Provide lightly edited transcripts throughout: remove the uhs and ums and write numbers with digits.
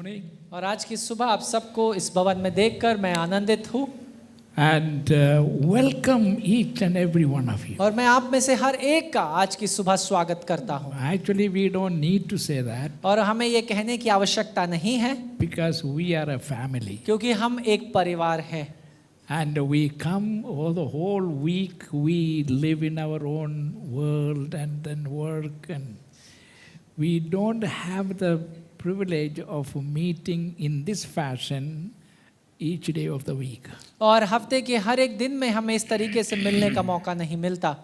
morning. और आज की सुबह आप सबको इस भवन में देखकर मैं आनंदित हूँ And welcome each and every one of you. और मैं आप में से हर एक का आज की सुबह स्वागत करता हूँ। Actually, we don't need to say that और हमें ये कहने की आवश्यकता नहीं है because we are a family. क्योंकि हम एक परिवार हैं And we come all the whole week, we live in our own world and then work, and we don't have the privilege of meeting in this fashion each day of the week. और हफ्ते के हर एक दिन में हमें इस तरीके से मिलने का मौका नहीं मिलता।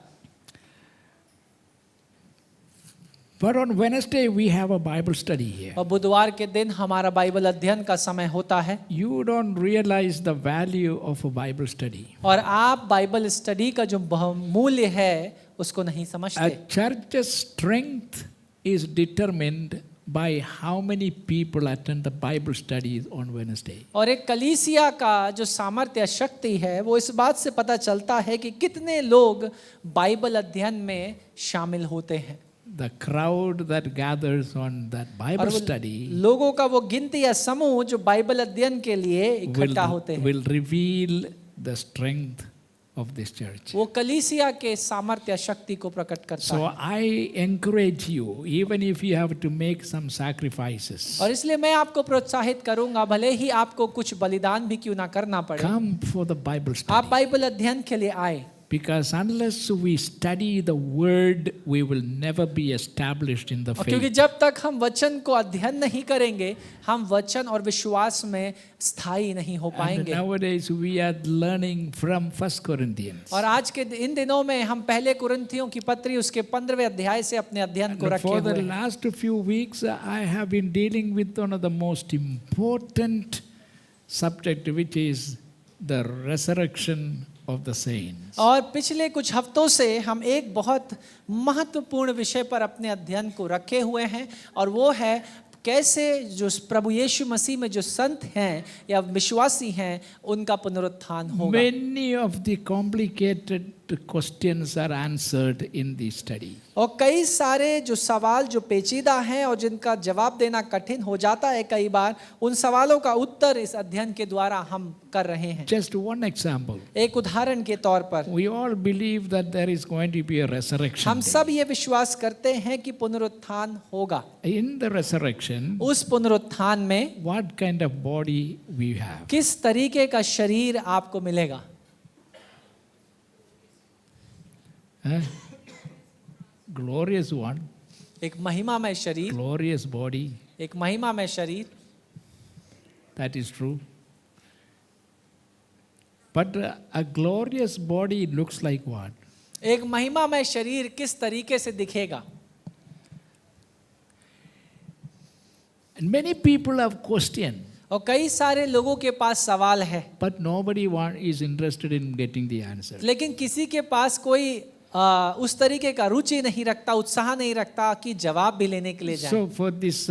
But on Wednesday we have a Bible study here. और बुधवार के दिन हमारा बाइबल अध्ययन का समय होता है You don't realize the value of a Bible study. और आप बाइबल स्टडी का जो मूल्य है उसको नहीं A समझते। church's strength is determined by how many people attend the Bible studies on Wednesday. और एक कलीसिया का जो सामर्थ्य शक्ति है वो इस बात से पता चलता है कि कितने लोग बाइबल अध्ययन में शामिल होते हैं। The crowd that gathers on that Bible और study लोगों का वो गिनती या समूह जो बाइबल अध्ययन के लिए इकट्ठा होते हैं will reveal the strength of this church. वो कलीसिया के सामर्थ्य शक्ति को प्रकट करता So है। I encourage you, even if you have to make some sacrifices, और इसलिए मैं आपको प्रोत्साहित करूंगा भले ही आपको कुछ बलिदान भी क्यों ना करना पड़े come for the Bible आप study. बाइबल अध्ययन के लिए आए Because unless we study the word, we will never be established in the और क्योंकि faith. जब तक हम वचन को अध्ययन नहीं करेंगे हम वचन और विश्वास में स्थायी नहीं हो And पाएंगे। nowadays we are learning from 1 Corinthians. और आज के इन दिनों में हम पहले कुरिन्थियों की पत्री उसके 15वें अध्याय से अपने अध्ययन को And रखे for the हुए हैं। last few weeks, I have been dealing with one of the most important subject, which is the resurrection of the saints. और पिछले कुछ हफ्तों से हम एक बहुत महत्वपूर्ण विषय पर अपने अध्ययन को रखे हुए हैं और वो है कैसे जो प्रभु यीशु मसीह में जो संत हैं या विश्वासी हैं उनका पुनरुत्थान होगा। Many of the complicated questions are answered in this study. और कई सारे जो सवाल जो पेचीदा हैं और जिनका जवाब देना कठिन हो जाता है कई बार उन सवालों का उत्तर इस अध्ययन के द्वारा हम कर रहे हैं। Just one example. एक उदाहरण के तौर पर We all believe that there is going to be a resurrection. हम सब ये विश्वास करते हैं कि पुनरुत्थान होगा। In the resurrection, उस पुनरुत्थान में what kind of body we have? किस तरीके का शरीर आपको मिलेगा? Huh? Glorious one, एक महिमामय शरीर, glorious body, एक महिमामय शरीर। that is true. But a glorious body looks like what? एक महिमामय शरीर किस तरीके से दिखेगा? And many people have questioned, और कई सारे लोगों के पास सवाल है but nobody is interested in getting the answer. लेकिन किसी के पास कोई उस तरीके का रुचि नहीं रखता, उत्साह नहीं रखता कि जवाब भी लेने के लिए जाए। So for this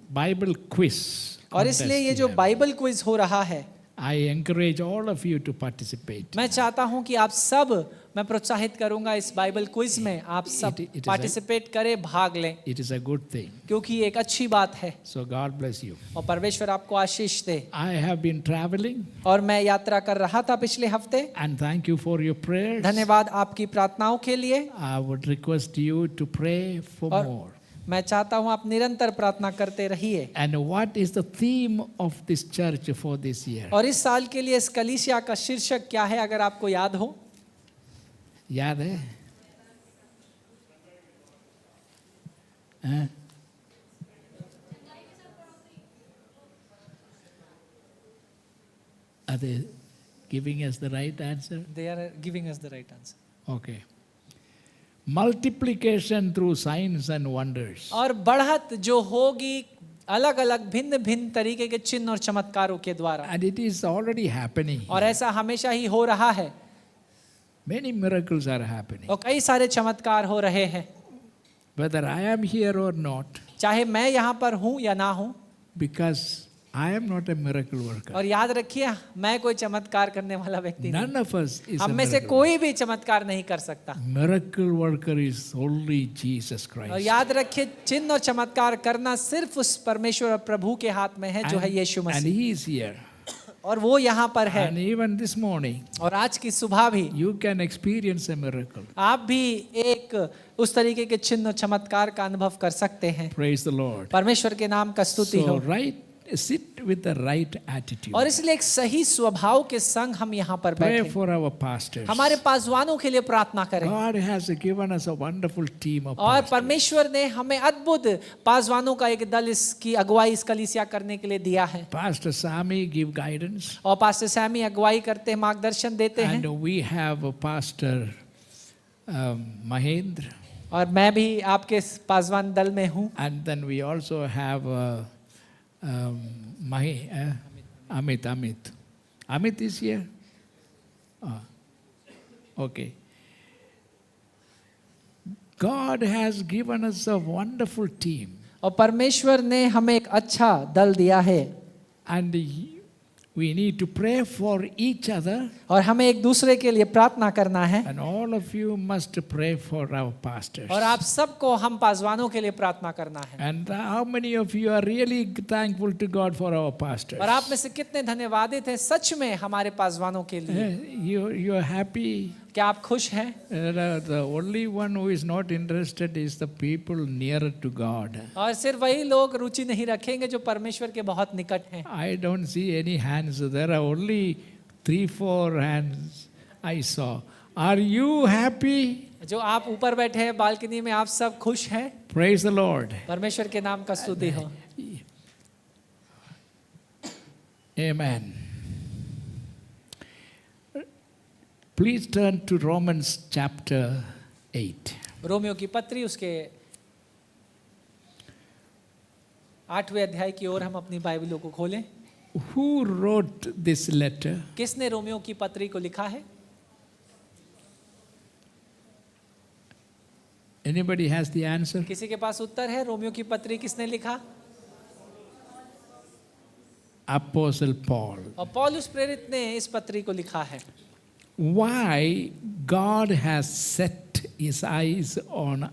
Bible quiz, और इसलिए ये जो बाइबल क्विज हो रहा है I encourage all of you to participate. मैं चाहता हूं कि आप सब मैं प्रोत्साहित करूंगा इस बाइबल क्विज में आप सब It is पार्टिसिपेट करें, भाग लें It is a good thing. क्योंकि ये एक अच्छी बात है So God bless you. और परमेश्वर आपको आशीष दे। I have been traveling, और मैं यात्रा कर रहा था पिछले हफ्ते। and thank you for your prayers. धन्यवाद आपकी प्रार्थनाओं के लिए। I would request you to pray for और more. मैं चाहता हूं आप निरंतर प्रार्थना करते रहिए। And what is the theme of this church for this year? और इस साल के लिए इस कलीसिया का शीर्षक क्या है अगर आपको याद हो? याद है? हाँ? Are they giving us the right answer? They are giving us the right answer. Okay. Multiplication through signs and wonders. और बढ़त जो होगी अलग अलग भिन्न भिन्न तरीके के चिन्ह और चमत्कारों के द्वारा। And it is already happening. और ऐसा हमेशा ही हो रहा है। Many miracles are happening. और कई सारे चमत्कार हो रहे हैं। Whether I am here or not, चाहे मैं यहाँ पर हूँ या ना हूँ, because I am not a miracle worker. और याद रखिए, मैं कोई चमत्कार करने वाला व्यक्ति नहीं। None of us is a हम में से miracle. कोई भी चमत्कार नहीं कर सकता। Miracle worker is only Jesus और Christ. याद रखिए, चिन्ह और चमत्कार करना सिर्फ उस परमेश्वर और प्रभु के हाथ में है, जो है यीशु And Masih. he is here. और वो यहाँ पर है। And even this morning, और आज की सुबह भी you can experience a miracle. आप भी एक उस तरीके के चिन्ह और चमत्कार का अनुभव कर सकते हैं। Praise the Lord. परमेश्वर के नाम का स्तुति So हो। sit with the right attitude. और इसलिए एक सही स्वभाव के संग हम यहाँ पर Pray बैठे, for our pastors. हमारे पासवानों के लिए प्रार्थना करें। God has given us a wonderful team of और pastors. परमेश्वर ने हमें अद्भुत पासवानों का एक दल इसकी अगुवाई इस कलीसिया करने के लिए दिया है। Pastor Sami give guidance. और पास्टर सैमी अगुवाई करते हैं, मार्गदर्शन देते हैं। And we have a Pastor Mahendra. और मैं भी आपके इस पासवान दल में हूँ। And then we also have Amit. Amit is here? Okay. God has given us a wonderful team. और परमेश्वर ने हमें एक अच्छा दल दिया है। And we need to pray for each other. और हमें एक दूसरे के लिए प्रार्थना करना है। And all of you must pray for our pastors. और आप सबको हम पासवानों के लिए प्रार्थना करना है। And how many of you are really thankful to God for our pastors? और आप में से कितने धन्यवादित हैं सच में हमारे पासवानों के लिए? You are happy. क्या आप खुश हैं? The only one who is not interested is the people nearer to God. और सिर्फ वही लोग रुचि नहीं रखेंगे जो परमेश्वर के बहुत निकट हैं। I don't see any hands. There are only 3-4 hands I saw. Are you happy? जो आप ऊपर बैठे हैं बालकनी में, आप सब खुश हैं? Praise the Lord. परमेश्वर के नाम का स्तुति हो। Amen. Please turn to Romans chapter 8. Romeo की पत्री उसके 8वें अध्याय की ओर हम अपनी बाइबलों को खोलें। Who wrote this letter? किसने रोमियो की पत्री को लिखा है? Anybody has the answer? किसी के पास उत्तर है? रोमियो की पत्री किसने लिखा? Apostle Paul. और पौलुस प्रेरित ने इस पत्री को लिखा है। Why God has set his eyes on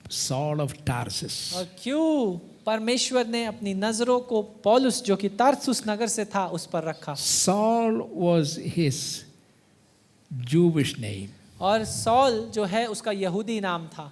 Saul of Tarsus? और क्यों परमेश्वर ने अपनी नजरों को पौलुस जो कि तार्सुस नगर से था उस पर रखा? Saul was his Jewish name. और सौल जो है उसका यहूदी नाम था।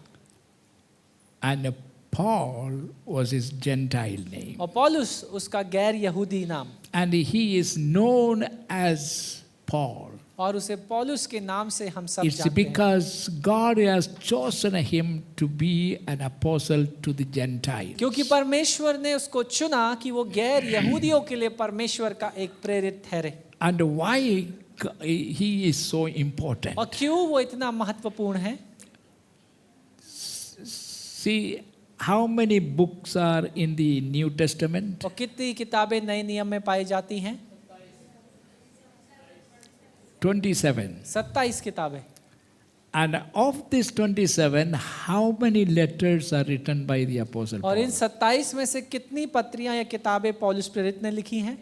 And Paul was his Gentile name. और पौलुस उसका गैर यहूदी नाम। And he is known as Paul. और उसे पौलुस के नाम से हम सब It's जानते हैं। because God has chosen him to be an apostle to the Gentiles. क्योंकि परमेश्वर ने उसको चुना कि वो गैर यहूदियों के लिए परमेश्वर का एक प्रेरित ठहरे। And why he is so important? और क्यों वो इतना महत्वपूर्ण है? See how many books are in the New Testament? और कितनी किताबें नए नियम में पाई जाती हैं? 27. 27 किताबें। And of this 27, how many letters are written by the Apostle और इन Paul? 27 में से कितनी पत्रियां या किताबें पौलुस प्रेरित ने लिखी हैं?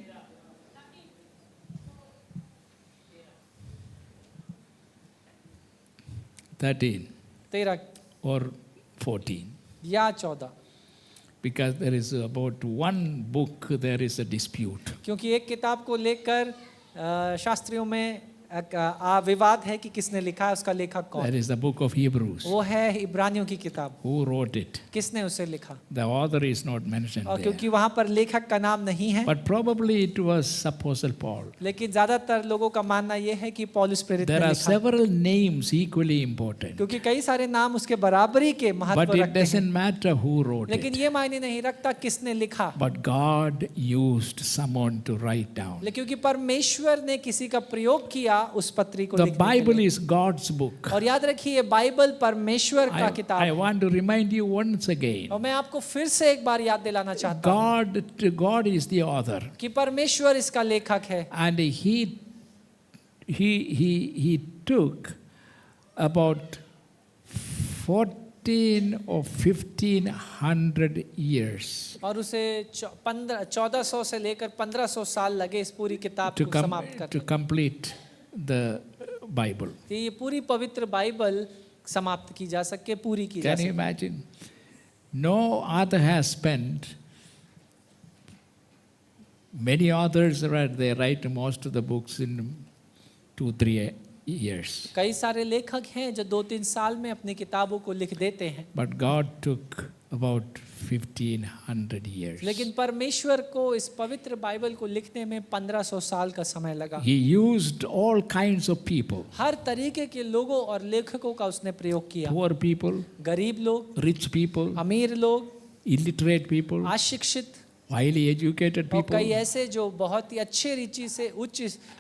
13 or 14. या 14। Because there is about one book, there is a dispute. क्योंकि एक किताब को लेकर शास्त्रियों में विवाद है कि किसने लिखा है, उसका लेखक कौन? That is the book of Hebrews. वो है इब्रानियों की किताब। Who wrote it? किसने उसे लिखा? The author is not mentioned और there. क्योंकि वहां पर लेखक का नाम नहीं है, But probably it was Apostle Paul. लेकिन ज्यादातर लोगों का मानना यह है कि पौलुस प्रेरित ने There are लिखा। several names equally important. क्योंकि कई सारे नाम उसके बराबरी के महत्व But it रखते हैं, doesn't matter who wrote लेकिन it. ये मायने नहीं रखता किसने लिखा। But God used someone to write down. लेकिन क्योंकि परमेश्वर ने किसी का प्रयोग किया उस पत्री को The लिखने के Bible लिए। is God's book. और याद रखिए ये बाइबल परमेश्वर का I किताब है। want to remind you once again. और मैं आपको फिर से एक बार याद दिलाना चाहता हूँ God is the author. कि परमेश्वर इसका लेखक है। And he took about 13 or 1500 years और उसे 1400 से लेकर 1500 साल लगे इस पूरी किताब to, को समाप्त करने to complete the Bible. कि ये पूरी पवित्र बाइबल समाप्त की जा सके, पूरी की जा Can you सके। imagine? No author has spent. Many authors they write most of the books in 2-3 years. कई सारे लेखक हैं जो 2-3 साल में अपनी किताबों को लिख देते हैं, But God took about 1500 years. लेकिन परमेश्वर को इस पवित्र बाइबल को लिखने में 1500 साल का समय लगा। He used all kinds of people. हर तरीके के लोगों और लेखकों का उसने प्रयोग किया। Poor people, गरीब लोग, rich people, अमीर लोग, illiterate people, अशिक्षित highly educated और people, कई ऐसे जो बहुत ही अच्छे रीति से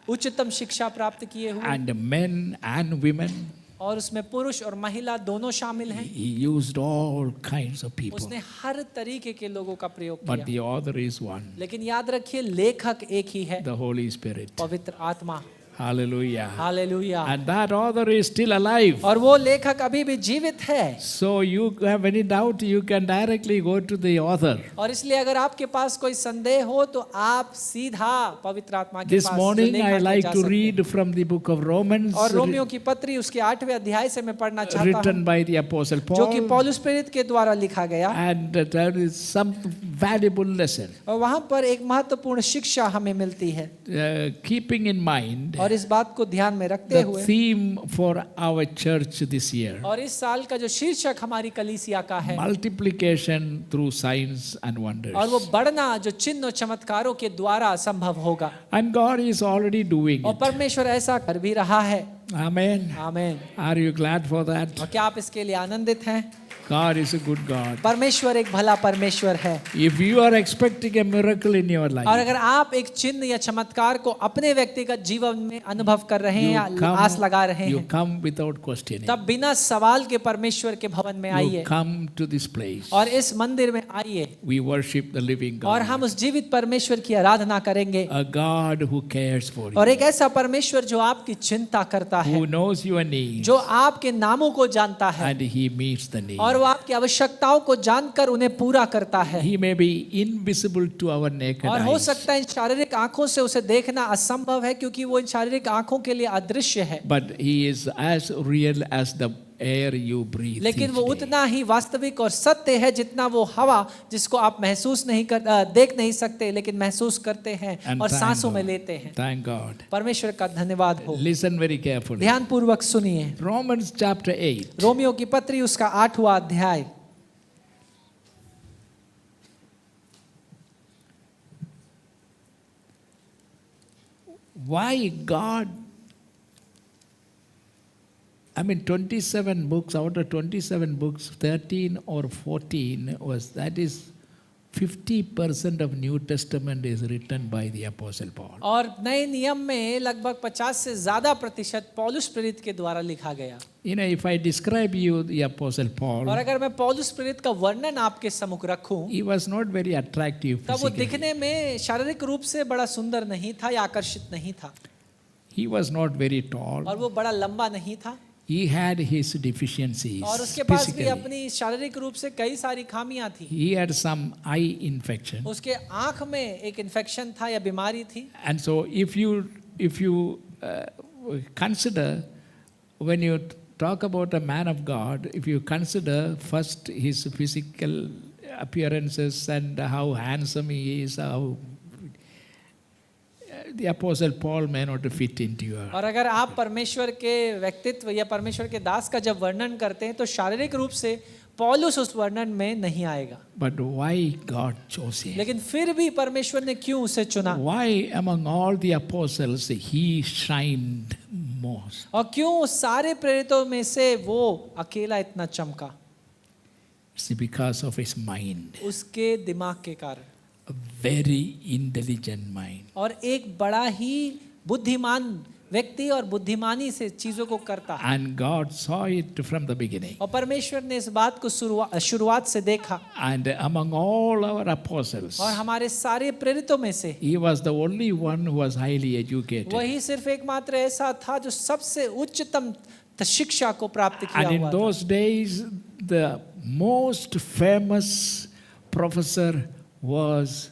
उच्चतम शिक्षा प्राप्त किए हुए, and men and women. और उसमें पुरुष और महिला दोनों शामिल हैं। He used all kinds of people. उसने हर तरीके के लोगों का प्रयोग But किया, the author is one, लेकिन याद रखिए लेखक एक ही है, the Holy Spirit. पवित्र आत्मा। Hallelujah. Hallelujah. And that author is still alive. और वो लेखक अभी भी जीवित है। So you have any doubt, you can directly go to the author. और इसलिए अगर आपके पास कोई संदेह हो तो आप सीधा पवित्र आत्मा के This पास morning लेखक I के like जा to सकते हैं। read from the book of Romans, और रोमियो की पत्री उसके 8वें अध्याय से मैं पढ़ना चाहता written हूँ, by the Apostle जो कि Paul. पौलुस प्रेरित के द्वारा लिखा गया। And there is some valuable lesson. और वहाँ पर एक महत्वपूर्ण शिक्षा हमें मिलती है। Keeping in mind और इस बात को ध्यान में रखते the हुए, theme for our church this year, और इस साल का जो शीर्षक हमारी कलीसिया का है, multiplication through signs and wonders. और वो बढ़ना जो चिन्ह और चमत्कारों के द्वारा संभव होगा, And God is already doing और it. परमेश्वर ऐसा कर भी रहा है। Amen. आमीन। Are you glad for that? और क्या आप इसके लिए आनंदित हैं? God is a good God. परमेश्वर एक भला परमेश्वर है। If you are expecting a miracle in your और life, अगर आप एक चिन्ह या चमत्कार को अपने व्यक्तिगत जीवन में अनुभव कर रहे हैं you या आस लगा रहे you हैं, come without questioning. तब बिना सवाल के परमेश्वर के भवन में You आइए come to this place. और इस मंदिर में आइए, We worship the living और God. हम उस जीवित परमेश्वर की आराधना करेंगे, A God who cares for और you, एक ऐसा परमेश्वर जो आपकी चिंता करता है, who knows your needs, जो आपके नामों को जानता है, and He meets the need. और वो आपकी आवश्यकताओं को जानकर उन्हें पूरा करता है। He may be invisible to our naked और हो eyes, सकता है इन शारीरिक आंखों से उसे देखना असंभव है, क्योंकि वो इन शारीरिक आंखों के लिए अदृश्य है, but He is as real as the air you breathe. लेकिन each वो day. उतना ही वास्तविक और सत्य है जितना वो हवा जिसको आप महसूस नहीं कर देख नहीं सकते, लेकिन महसूस करते हैं And और thank सांसों में God. लेते हैं। Thank God. परमेश्वर का धन्यवाद हो। Listen very carefully. ध्यान पूर्वक सुनिए। Romans chapter 8. रोमियो की पत्री उसका 8वां अध्याय। Why God? I mean, 27 books, out of 27 books, 13 or 14 that is 50% of New Testament is written by the Apostle Paul. और नए नियम में लगभग 50 से ज्यादा प्रतिशत पौलुस प्रेरित के द्वारा लिखा गया। You know, if I describe you the Apostle और Paul, अगर मैं पौलुस प्रेरित का वर्णन आपके सम्मुख रखूं, he was not very attractive तब वो physically. दिखने में शारीरिक रूप से बड़ा सुंदर नहीं था या आकर्षित नहीं था, He was not very tall. और वो बड़ा लंबा नहीं था, He had his deficiencies और उसके पास भी physically. अपनी शारीरिक रूप से कई सारी खामियां थी। He had some eye infection. उसके आंख में एक इन्फेक्शन था या बीमारी थी। And so if you consider, when you talk about a man of God, if you consider first his physical appearances and how handsome he is, how the Apostle Paul may not fit into your. और अगर आप परमेश्वर के व्यक्तित्व या परमेश्वर के दास का जब वर्णन करते हैं तो शारीरिक रूप से पौलुस उस वर्णन में नहीं आएगा, But why God chose him? लेकिन फिर भी परमेश्वर ने क्यों उसे चुना, Why among all the apostles he shined most? और क्यों सारे प्रेरितों में से वो अकेला इतना चमका? It's because of his mind, उसके दिमाग के कारण, a very intelligent mind. और एक बड़ा ही बुद्धिमान व्यक्ति और बुद्धिमानी से चीजों को करता है। And God saw it from the beginning. और परमेश्वर ने इस बात को शुरुआत से देखा, And among all our apostles, और हमारे सारे प्रेरितों में से he was the only one who was highly educated. वही सिर्फ एकमात्र ऐसा था जो सबसे उच्चतम शिक्षा को प्राप्त किया And in हुआ था। those days, the most famous professor was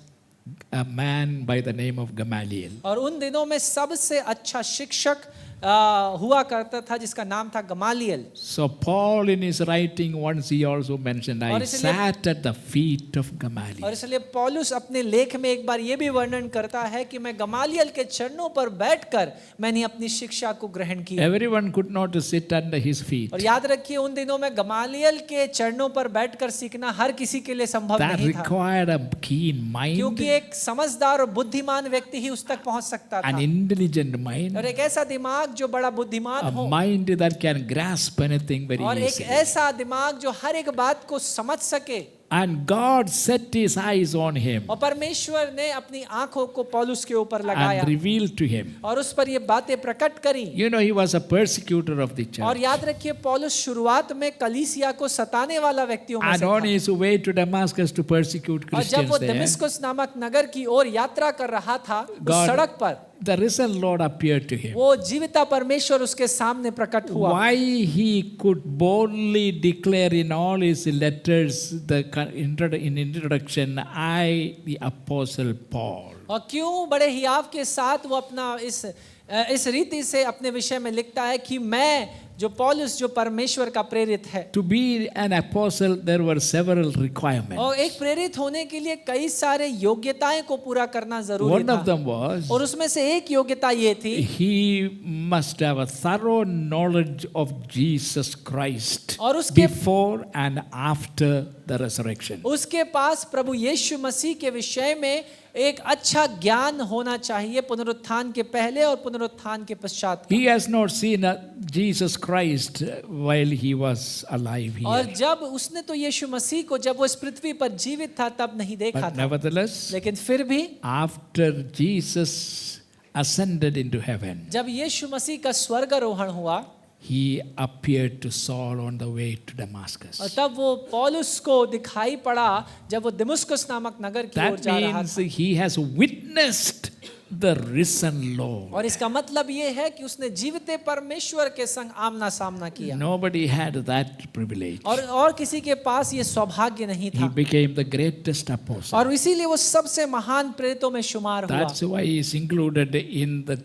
a man by the name of Gamaliel. और उन दिनों में सबसे अच्छा शिक्षक हुआ करता था जिसका नाम था Gamaliel. So Paul in his writing once he also mentioned, I और इसलिए- sat at the feet of और Gamaliel. इसलिए पौलुस अपने लेख में एक बार ये भी वर्णन करता है कि मैं गमालियल के चरणों पर बैठकर मैंने अपनी शिक्षा को ग्रहण किया. Everyone could not sit under his feet. और याद रखिए उन दिनों में गमालियल के चरणों पर बैठकर सीखना हर किसी के लिए संभव That नहीं था, required a keen mind, क्योंकि एक समझदार और बुद्धिमान व्यक्ति ही उस तक पहुंच सकता an था. intelligent mind, और एक ऐसा दिमाग जो बड़ा बुद्धिमान a हो, mind that can grasp anything very और एक easily. ऐसा दिमाग जो हर एक बात को समझ सके. And God set his eyes on him और परमेश्वर ने अपनी आंखों को पौलुस के ऊपर लगाया and revealed to him. और उस पर ये बातें प्रकट करी. You know, he was a persecutor of the और church. याद रखिए पौलुस शुरुआत में कलीसिया को सताने वाला व्यक्तियों में And से on था. his way to Damascus to persecute और जब वो Christians there, दमिश्कुस नामक नगर की ओर यात्रा कर रहा था, उस God- सड़क पर the risen Lord appeared to him. वो जीविता परमेश्वर उसके सामने प्रकट हुआ. Why he could boldly declare in all his letters in introduction, I, the Apostle Paul. और क्यों बड़े हियाव के साथ वो अपना इस रीति से अपने विषय में लिखता है कि मैं जो पौलुस जो परमेश्वर का प्रेरित है. To be an apostle, there were several requirements. और एक प्रेरित होने के लिए कई सारे योग्यताएं को पूरा करना जरूरी One of था. them was और उसमें से एक योग्यता ये थी he must have a thorough knowledge of Jesus Christ और उसके before and after the resurrection. उसके पास प्रभु यीशु मसीह के विषय में एक अच्छा ज्ञान होना चाहिए, पुनरुत्थान के पहले और पुनरुत्थान के पश्चात. He has not seen Jesus Christ while he was alive और here. जब उसने तो यीशु मसीह को जब वो इस पृथ्वी पर जीवित था तब नहीं देखा But था, nevertheless, लेकिन फिर भी after Jesus ascended into heaven, जब यीशु मसीह का स्वर्गारोहण हुआ, he appeared to Saul on the way to और Damascus. तब वो पौलुस को दिखाई पड़ा जब वो दमिश्कुस नामक नगर की ओर That जा रहा means था. he has witnessed the risen Lord. और इसका मतलब ये है कि उसने जीविते परमेश्वर के संग आमना सामना किया. Nobody had that privilege. और किसी के पास ये सौभाग्य नहीं He था, became the greatest apostle. और इसीलिए वो सबसे महान प्रेरितों में शुमार हुआ. That's why he is included in the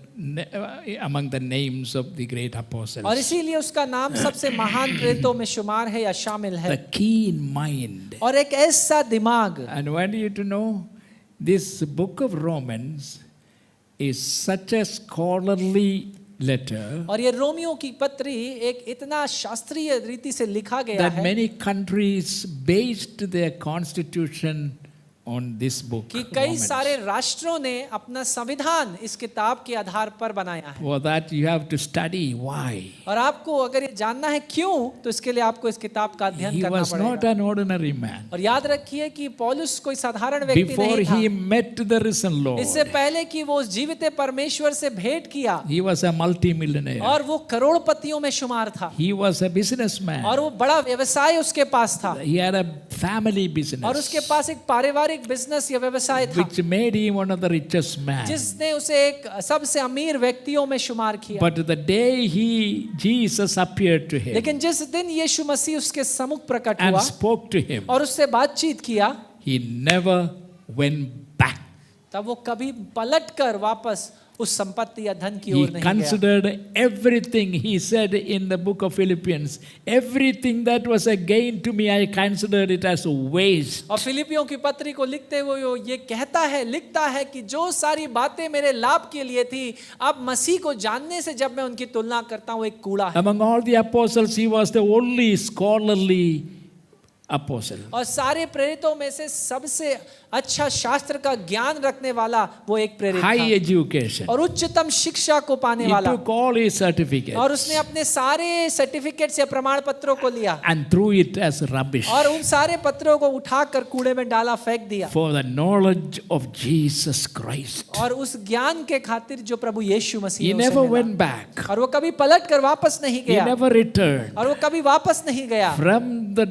among the names of the great apostles. और इसीलिए उसका नाम सबसे महान प्रेरितों में शुमार है या शामिल है. The keen mind. और एक ऐसा दिमाग. And I want you to know, this book of Romans is such a scholarly letter और ये रोमियो की पत्री एक इतना शास्त्रीय रीति से लिखा गया that है many countries based their constitution on this book. कि कई Romans. सारे राष्ट्रों ने अपना संविधान इस किताब के आधार पर बनाया है. For that you have to study why. और आपको अगर ये जानना है क्यों, तो इसके लिए आपको इस किताब का अध्ययन He करना was not पड़ेगा. an ordinary man. और याद रखिए कि पौलुस कोई साधारण व्यक्ति Before नहीं था. he met the risen Lord, इससे पहले कि वो उस जीविते परमेश्वर से भेंट किया, he was a multimillionaire. और वो करोड़पतियों में शुमार था, He was a businessman. और वो बड़ा व्यवसाय उसके पास था, He had a family और business उसके पास एक पारिवारिक बिजनेस या व्यवसाय था, which made him one of the richest men. जिसने उसे एक सबसे अमीर व्यक्तियों में शुमार किया. But the day Jesus appeared to him लेकिन जिस दिन यीशु मसीह उसके सम्मुख प्रकट and हुआ spoke to him, और उससे बातचीत किया, he never went back. तब वो कभी पलटकर वापस उस संपत्ति या धन की He ओर नहीं गया. considered everything. He said in the book of Philippians, everything that was a gain to me, I considered it as waste. और फिलिपियों की पत्री को लिखते हुए वो ये लिखता है कि जो सारी बातें मेरे लाभ के लिए थी, अब मसीह को जानने से जब मैं उनकी तुलना करता हूँ, एक कूड़ा है. Among all the apostles, he was the only scholarly apostle. और सारे प्रेरितों में से सबसे अच्छा शास्त्र का ज्ञान रखने वाला वो एक प्रेरित High था, education. और उच्चतम शिक्षा को पाने He वाला. took all his certificates और उसने अपने सारे सर्टिफिकेट्स या प्रमाण पत्रों को लिया and threw it as rubbish और उन सारे पत्रों को उठाकर कूड़े में डाला, फेंक दिया. for the knowledge of Jesus Christ. और उस ज्ञान के खातिर जो प्रभु यीशु मसीह He ने उसे never मिला. went back. और वो कभी पलट कर वापस नहीं He गया, never returned और वो कभी वापस नहीं गया. from the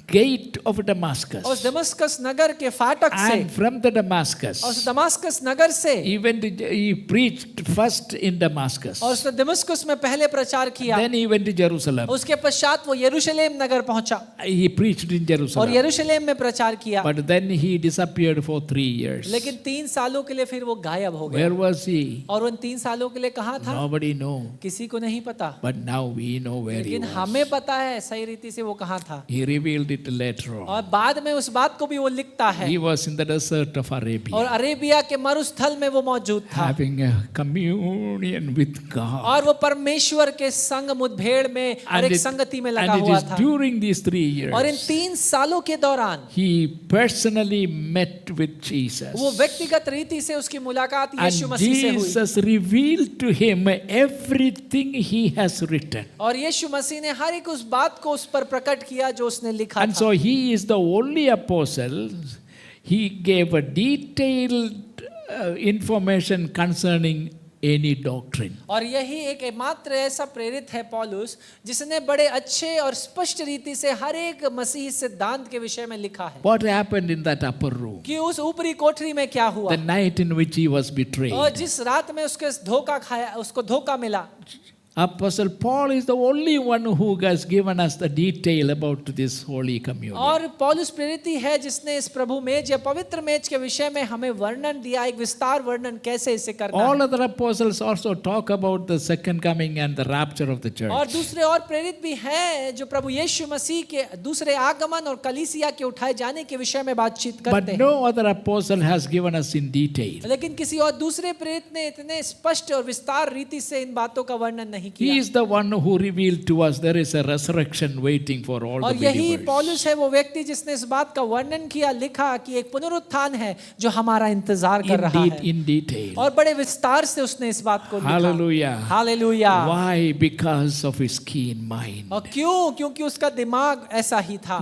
gate of Damascus. उस दमस्कस नगर के फाटक से, And from the Damascus, और उस दमस्कस नगर से, he preached first in Damascus. और उसने दमस्कस में पहले प्रचार किया, Then he went to Jerusalem. उसके पश्चात वो यरूशलेम नगर पहुंचा He preached in और Jerusalem. यरूशलेम में प्रचार किया। But then he disappeared for 3 years. लेकिन 3 सालों के लिए फिर वो गायब हो गया। Where was he? और उन 3 सालों के लिए कहाँ था? Nobody know. किसी को नहीं पता, But now we know where he लेकिन was. हमें पता है सही रीति से वो कहाँ था। He revealed it later on. और बाद में उस बात को भी वो लिखता है। He was in the desert of और Arabia, अरेबिया के मरुस्थल में वो मौजूद था having a communion with God. और वो परमेश्वर के संग मुठभेड़ में और एक संगति में लगा and it हुआ is था। during these 3 years और इन 3 सालों के दौरान he personally met with Jesus. वो व्यक्तिगत रीति से उसकी मुलाकात यीशु And मसीह से हुई Jesus revealed to him everything he has written. और यीशु मसीह ने हर एक उस बात को उस पर प्रकट किया जो उसने लिखा And था। so he is the only apostle. He gave a detailed information concerning any doctrine. और यही एक मात्र ऐसा प्रेरित है पौलुस जिसने बड़े अच्छे और स्पष्ट रीति से हर एक मसीही सिद्धांत के विषय में लिखा है What happened in that upper room? कि उस ऊपरी कोठरी में क्या हुआ The night in which he was betrayed. और जिस रात में उसको धोखा मिला। Apostle Paul is the only one who has given us the detail about this Holy Communion. और पौलुस प्रेरित ही है जिसने इस प्रभु मेज या पवित्र मेज के विषय में हमें वर्णन दिया, एक विस्तार वर्णन कैसे इसे करना All है। other apostles also talk about the second coming and the rapture of the church. और दूसरे और प्रेरित भी हैं जो प्रभु यीशु मसीह के दूसरे आगमन और कलीसिया के उठाए जाने के विषय में बातचीत But करते हैं। no other apostle has given us in detail. लेकिन किसी और दूसरे प्रेरित ने इतने स्पष्ट और विस्तार रीति से इन बातों का वर्णन नहीं He किया। is the one who revealed to us there is a resurrection waiting for all the और यही believers. पौलुस है वो व्यक्ति जिसने इस बात का वर्णन किया, लिखा कि एक पुनरुत्थान है जो हमारा इंतजार कर रहा है। In detail. और बड़े विस्तार से उसने इस बात को लिखा। Hallelujah. Hallelujah. Why? Because of his keen mind. और क्यों? क्योंकि उसका दिमाग ऐसा ही था।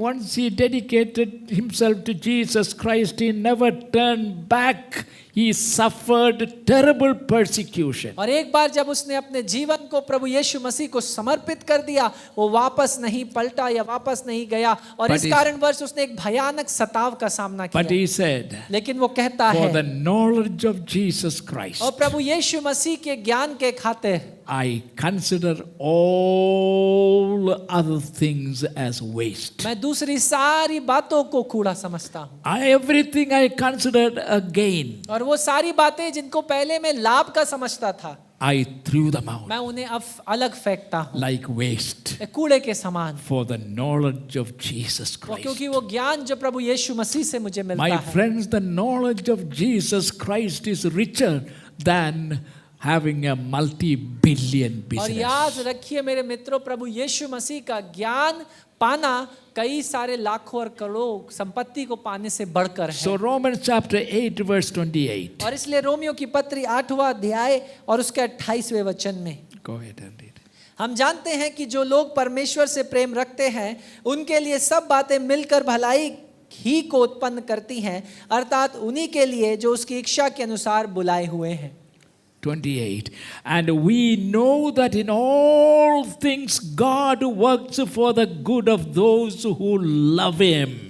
Once he dedicated himself to Jesus Christ, he never turned back. He suffered terrible persecution. और एक बार जब उसने अपने जीवन को प्रभु यीशु मसीह को समर्पित कर दिया, वो वापस नहीं पलटा या वापस नहीं गया और इस कारणवश उसने एक भयानक सताव का सामना किया। But he said, लेकिन वो कहता for है, the knowledge of Jesus Christ, और प्रभु यीशु मसीह के ज्ञान के खातिर I consider all other things as waste. मैं दूसरी सारी बातों को कूड़ा समझता हूँ। Everything I considered a gain, और वो सारी बातें जिनको पहले मैं लाभ का समझता था, I threw them out मैं उन्हें अब अलग फेंकता हूँ, like waste एक कूड़े के समान। for the knowledge of Jesus Christ. क्योंकि वो ज्ञान जो प्रभु यीशु मसीह से मुझे मिलता My है। friends, the knowledge of Jesus Christ is richer than having a multi-billion और business. याद रखिए मेरे मित्रों, प्रभु यीशु मसीह का ज्ञान पाना कई सारे लाखों और करोड़ों संपत्ति को पाने से बढ़कर है। So Romans chapter 8 verse 28. और इसलिए रोमियो की पत्री 8वां अध्याय और उसके 28वें वचन में Go ahead and read. हम जानते हैं कि जो लोग परमेश्वर से प्रेम रखते हैं उनके लिए सब बातें मिलकर भलाई ही को उत्पन्न करती हैं, अर्थात उन्हीं के लिए जो उसकी इच्छा के अनुसार बुलाए हुए हैं। 28. And we know that in all things God works for the good of those who love Him.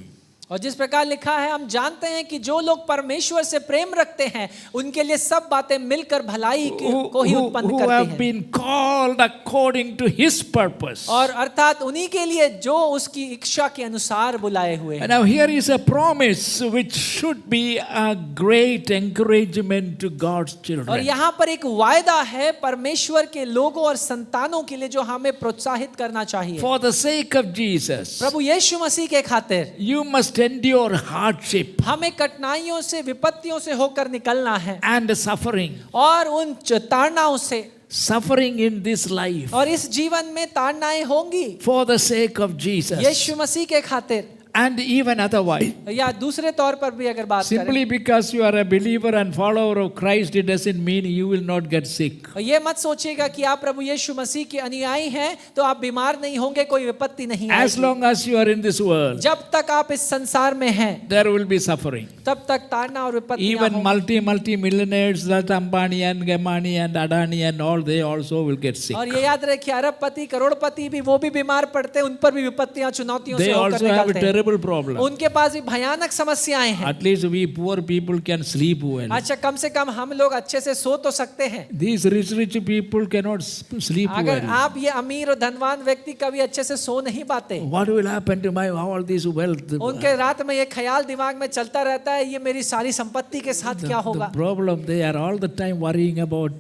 और जिस प्रकार लिखा है, हम जानते हैं कि जो लोग परमेश्वर से प्रेम रखते हैं उनके लिए सब बातें मिलकर भलाई को ही उत्पन्न Who करती have हैं। been called according to His purpose. और अर्थात उन्हीं के लिए जो उसकी इच्छा के अनुसार बुलाए हुए हैं। And now here is a promise which should be a great encouragement to God's और children. यहाँ पर एक वायदा है परमेश्वर के लोगों और संतानों के लिए जो हमें प्रोत्साहित करना चाहिए। For the sake of Jesus, प्रभु यीशु मसीह के खातिर you must endure hardship हमें कठिनाइयों से, विपत्तियों से होकर निकलना है and suffering. और उन ताड़नाओं से, Suffering in this life और इस जीवन में ताड़नाएं होंगी for the sake of Jesus. यीशु मसीह के खातिर। And even otherwise, या दूसरे तौर पर भी अगर बात करें, simply because you are a believer and follower of Christ, it doesn't mean you will not get sick. ये मत सोचिएगा कि आप प्रभु यीशु मसीह के अनुयायी हैं तो आप बीमार नहीं होंगे, कोई विपत्ति नहीं As आएगी। long as you are in this world, जब तक आप इस संसार में हैं, there will be suffering. तब तक ताड़ना और विपत्तियां Even होंगी। multi millionaires, that Ambani and Gamani and Adani and all, they also will get sick. और ये याद रखिए, अरबपति करोड़पति भी वो भी बीमार पड़ते हैं, उन पर भी विपत्तियां चुनौतियों They से होकर also have a निकलते हैं। terrible problem. उनके पास भी भयानक समस्याएं हैं। At least we poor people can sleep well. अच्छा, कम से कम हम लोग अच्छे से सो तो सकते हैं। These rich people cannot sleep अगर well. आप ये अमीर और धनवान व्यक्ति कभी अच्छे से सो नहीं पाते, What will happen to my all this wealth? उनके रात में ये ख्याल दिमाग में चलता रहता है, ये मेरी सारी संपत्ति के साथ क्या The होगा। problem, they are all the time worrying about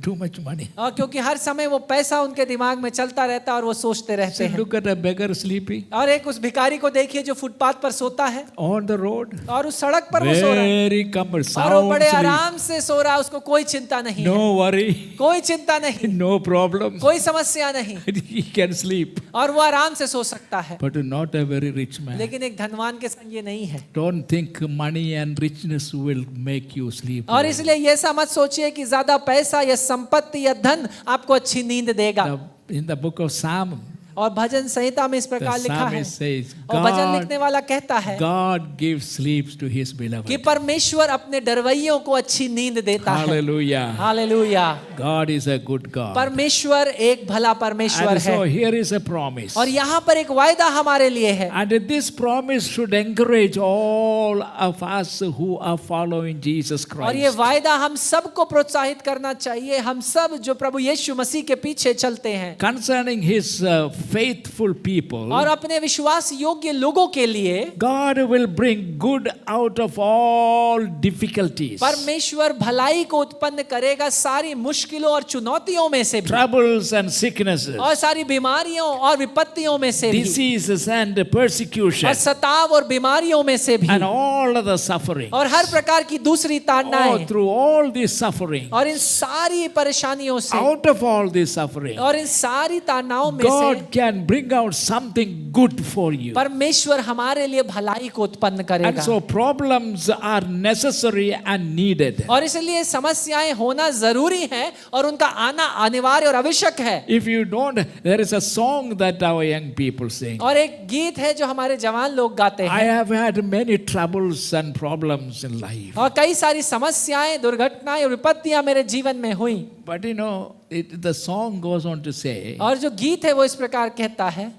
too much money. और क्योंकि हर समय वो पैसा उनके दिमाग में चलता रहता है और वो सोचते रहते See, हैं। look at a beggar sleeping और एक उस भिखारी को देखिए जो फुटपाथ पर सोता है on the road. और उस सड़क पर वो सो रहा है Very comfort, और वो sound बड़े sleep. आराम से सो रहा है, उसको कोई चिंता नहीं है, No worry, कोई चिंता नहीं, no problem. कोई समस्या नहीं, He can sleep. और वो आराम से सो सकता है। But not a very rich man. लेकिन एक धनवान के संग ये नहीं है। Don't think money and richness will make you sleep. और इसलिए ये ऐसा मत सोचिए कि ज्यादा पैसा या संपत्ति या धन आपको अच्छी नींद देगा। In the book of Psalm, और भजन संहिता में इस the प्रकार लिखा है, psalmist says, और भजन लिखने वाला कहता है God gives sleeps to his beloved. कि परमेश्वर अपने डरवैयों को अच्छी नींद देता है। Hallelujah. Hallelujah. God is a good God. परमेश्वर एक भला परमेश्वर And so है। here is a promise. और यहाँ पर एक वायदा हमारे लिए है। And this promise should encourage all of us who are following Jesus और ये Christ. वायदा हम सबको प्रोत्साहित करना चाहिए, हम सब जो प्रभु यीशु मसीह के पीछे चलते हैं। Concerning his faithful people, और अपने विश्वास योग्य लोगों के लिए God will bring good out of all difficulties, परमेश्वर भलाई को उत्पन्न करेगा सारी मुश्किलों और चुनौतियों में से भी, troubles and sicknesses, और सारी बीमारियों और विपत्तियों में से भी, diseases and persecution, और सताव और बीमारियों में से भी, and all other suffering. और हर प्रकार की दूसरी Oh, ताड़नाएं, through all this suffering, और इन सारी परेशानियों से, out of all this suffering, और इन सारी ताड़नाओं में God से can bring out something good for you. परमेश्वर हमारे लिए भलाई को उत्पन्न And करेगा। so problems are necessary and needed. और इसलिए समस्याएं होना जरूरी है और उनका आना अनिवार्य और आवश्यक है। If you don't, there is a song that our young people sing. और एक गीत है जो हमारे जवान लोग गाते I हैं। have had many troubles and problems in life. और कई सारी समस्याएं, दुर्घटनाएं और विपत्तियां मेरे जीवन में हुई। But you know, the song goes on to say, और जो गीत है वो इस प्रकार कहता है,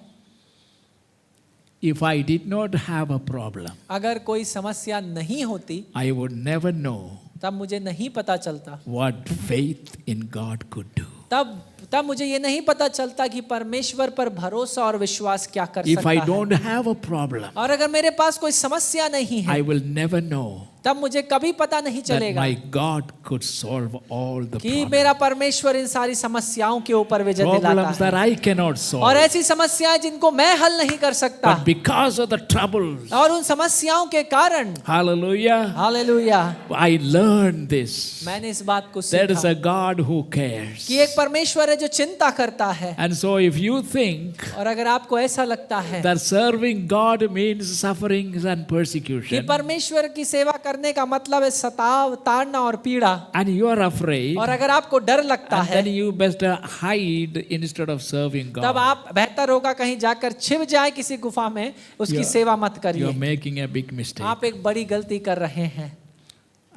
if I did not have a problem, अगर कोई समस्या नहीं होती I would never know तब मुझे नहीं पता चलता, what faith in God could do. तब मुझे ये नहीं पता चलता कि परमेश्वर पर भरोसा और विश्वास क्या कर If सकता I है। don't have a problem, और अगर मेरे पास कोई समस्या नहीं है I will never know तब मुझे कभी पता नहीं that चलेगा my God could solve all the कि problems. मेरा परमेश्वर इन सारी समस्याओं के ऊपर विजय दिलाता Problems that है। I cannot और solve. ऐसी समस्याएं जिनको मैं हल नहीं कर सकता, But because of the troubles, और उन समस्याओं के कारण, hallelujah, hallelujah, I learned this. मैंने इस बात को There is सीखा a God who cares. कि एक परमेश्वर है जो चिंता करता है। And so if you think और अगर आपको ऐसा लगता है that serving God means sufferings and कि persecution, परमेश्वर की सेवा करने का मतलब है सताव, ताड़ना और पीड़ा, and you are afraid, और अगर आपको डर लगता and है, then you best hide instead of serving तब God, आप बेहतर होगा कहीं जाकर छिप जाए किसी गुफा में, उसकी सेवा मत you करिए। are making a big mistake. आप एक बड़ी गलती कर रहे हैं।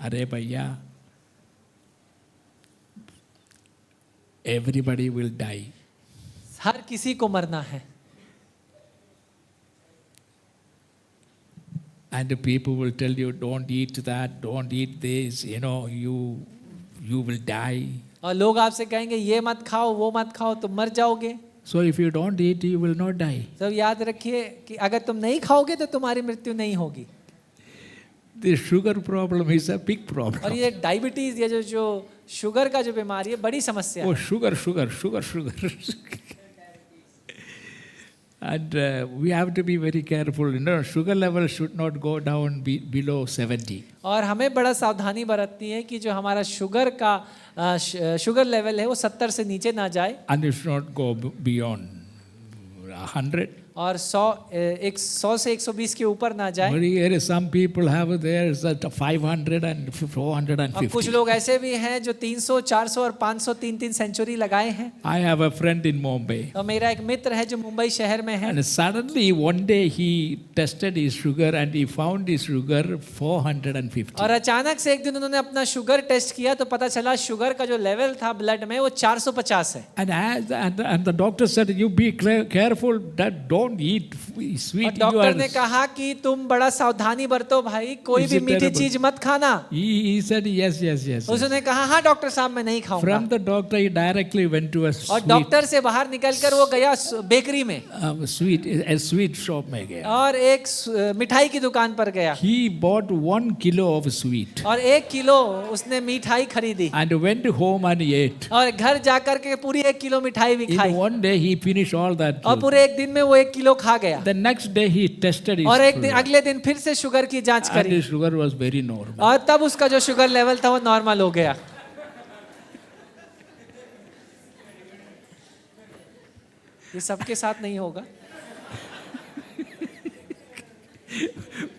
अरे भैया, everybody will die. हर किसी को मरना है, And the people will tell you, don't eat that, don't eat this, you know, you will die. और लोग आपसे कहेंगे ये मत खाओ, वो मत खाओ, तुम मर जाओगे। So if you don't eat, you will not die. सब याद रखिए कि अगर तुम नहीं खाओगे तो तुम्हारी मृत्यु नहीं होगी। The sugar problem is a big problem. और ये डायबिटीज, ये जो शुगर का जो बीमारी है, बड़ी समस्या Oh, है। sugar. And we have to be very careful. You know, sugar level should not go down below 70. और हमें बड़ा सावधानी बरतनी है कि जो हमारा शुगर का शुगर लेवल है वो 70 से नीचे ना जाए, And it should not go beyond 100. और 100 से 120 के ऊपर ना जाए। But here some people have there 500 and 450. अब कुछ लोग ऐसे भी हैं जो 300, 400 और 500 3 सेंचुरी लगाए हैं। I have a friend in Mumbai. तो मेरा एक मित्र है जो मुंबई शहर में है। And suddenly one day he tested his sugar and he found his sugar 450. और अचानक से एक दिन उन्होंने अपना शुगर टेस्ट किया तो पता चला शुगर का जो लेवल था ब्लड में वो 450 है। And the doctor said, you be careful that don't eat और sweet. डॉक्टर ने कहा कि तुम बड़ा सावधानी बरतो भाई, कोई Is भी it मीठी terrible? चीज मत खाना। He said, yes. उसने कहा हाँ डॉक्टर साहब मैं नहीं खाऊंगा। From the doctor he directly went to a और डॉक्टर से बाहर निकलकर वो गया बेकरी में sweet shop में गया. और एक मिठाई की दुकान पर गया He bought 1 kilo of sweet और 1 किलो उसने मिठाई खरीदी and went home and ate. और घर जाकर के पूरी 1 किलो मिठाई भी In खाई one day he finished all that. और पूरे एक दिन में वो 1 किलो खा गया। The next day he tested his और एक दिन sugar अगले दिन फिर से शुगर की जांच and करी his sugar was very normal. और तब उसका जो शुगर लेवल था वो नॉर्मल हो गया। ये सबके साथ नहीं होगा।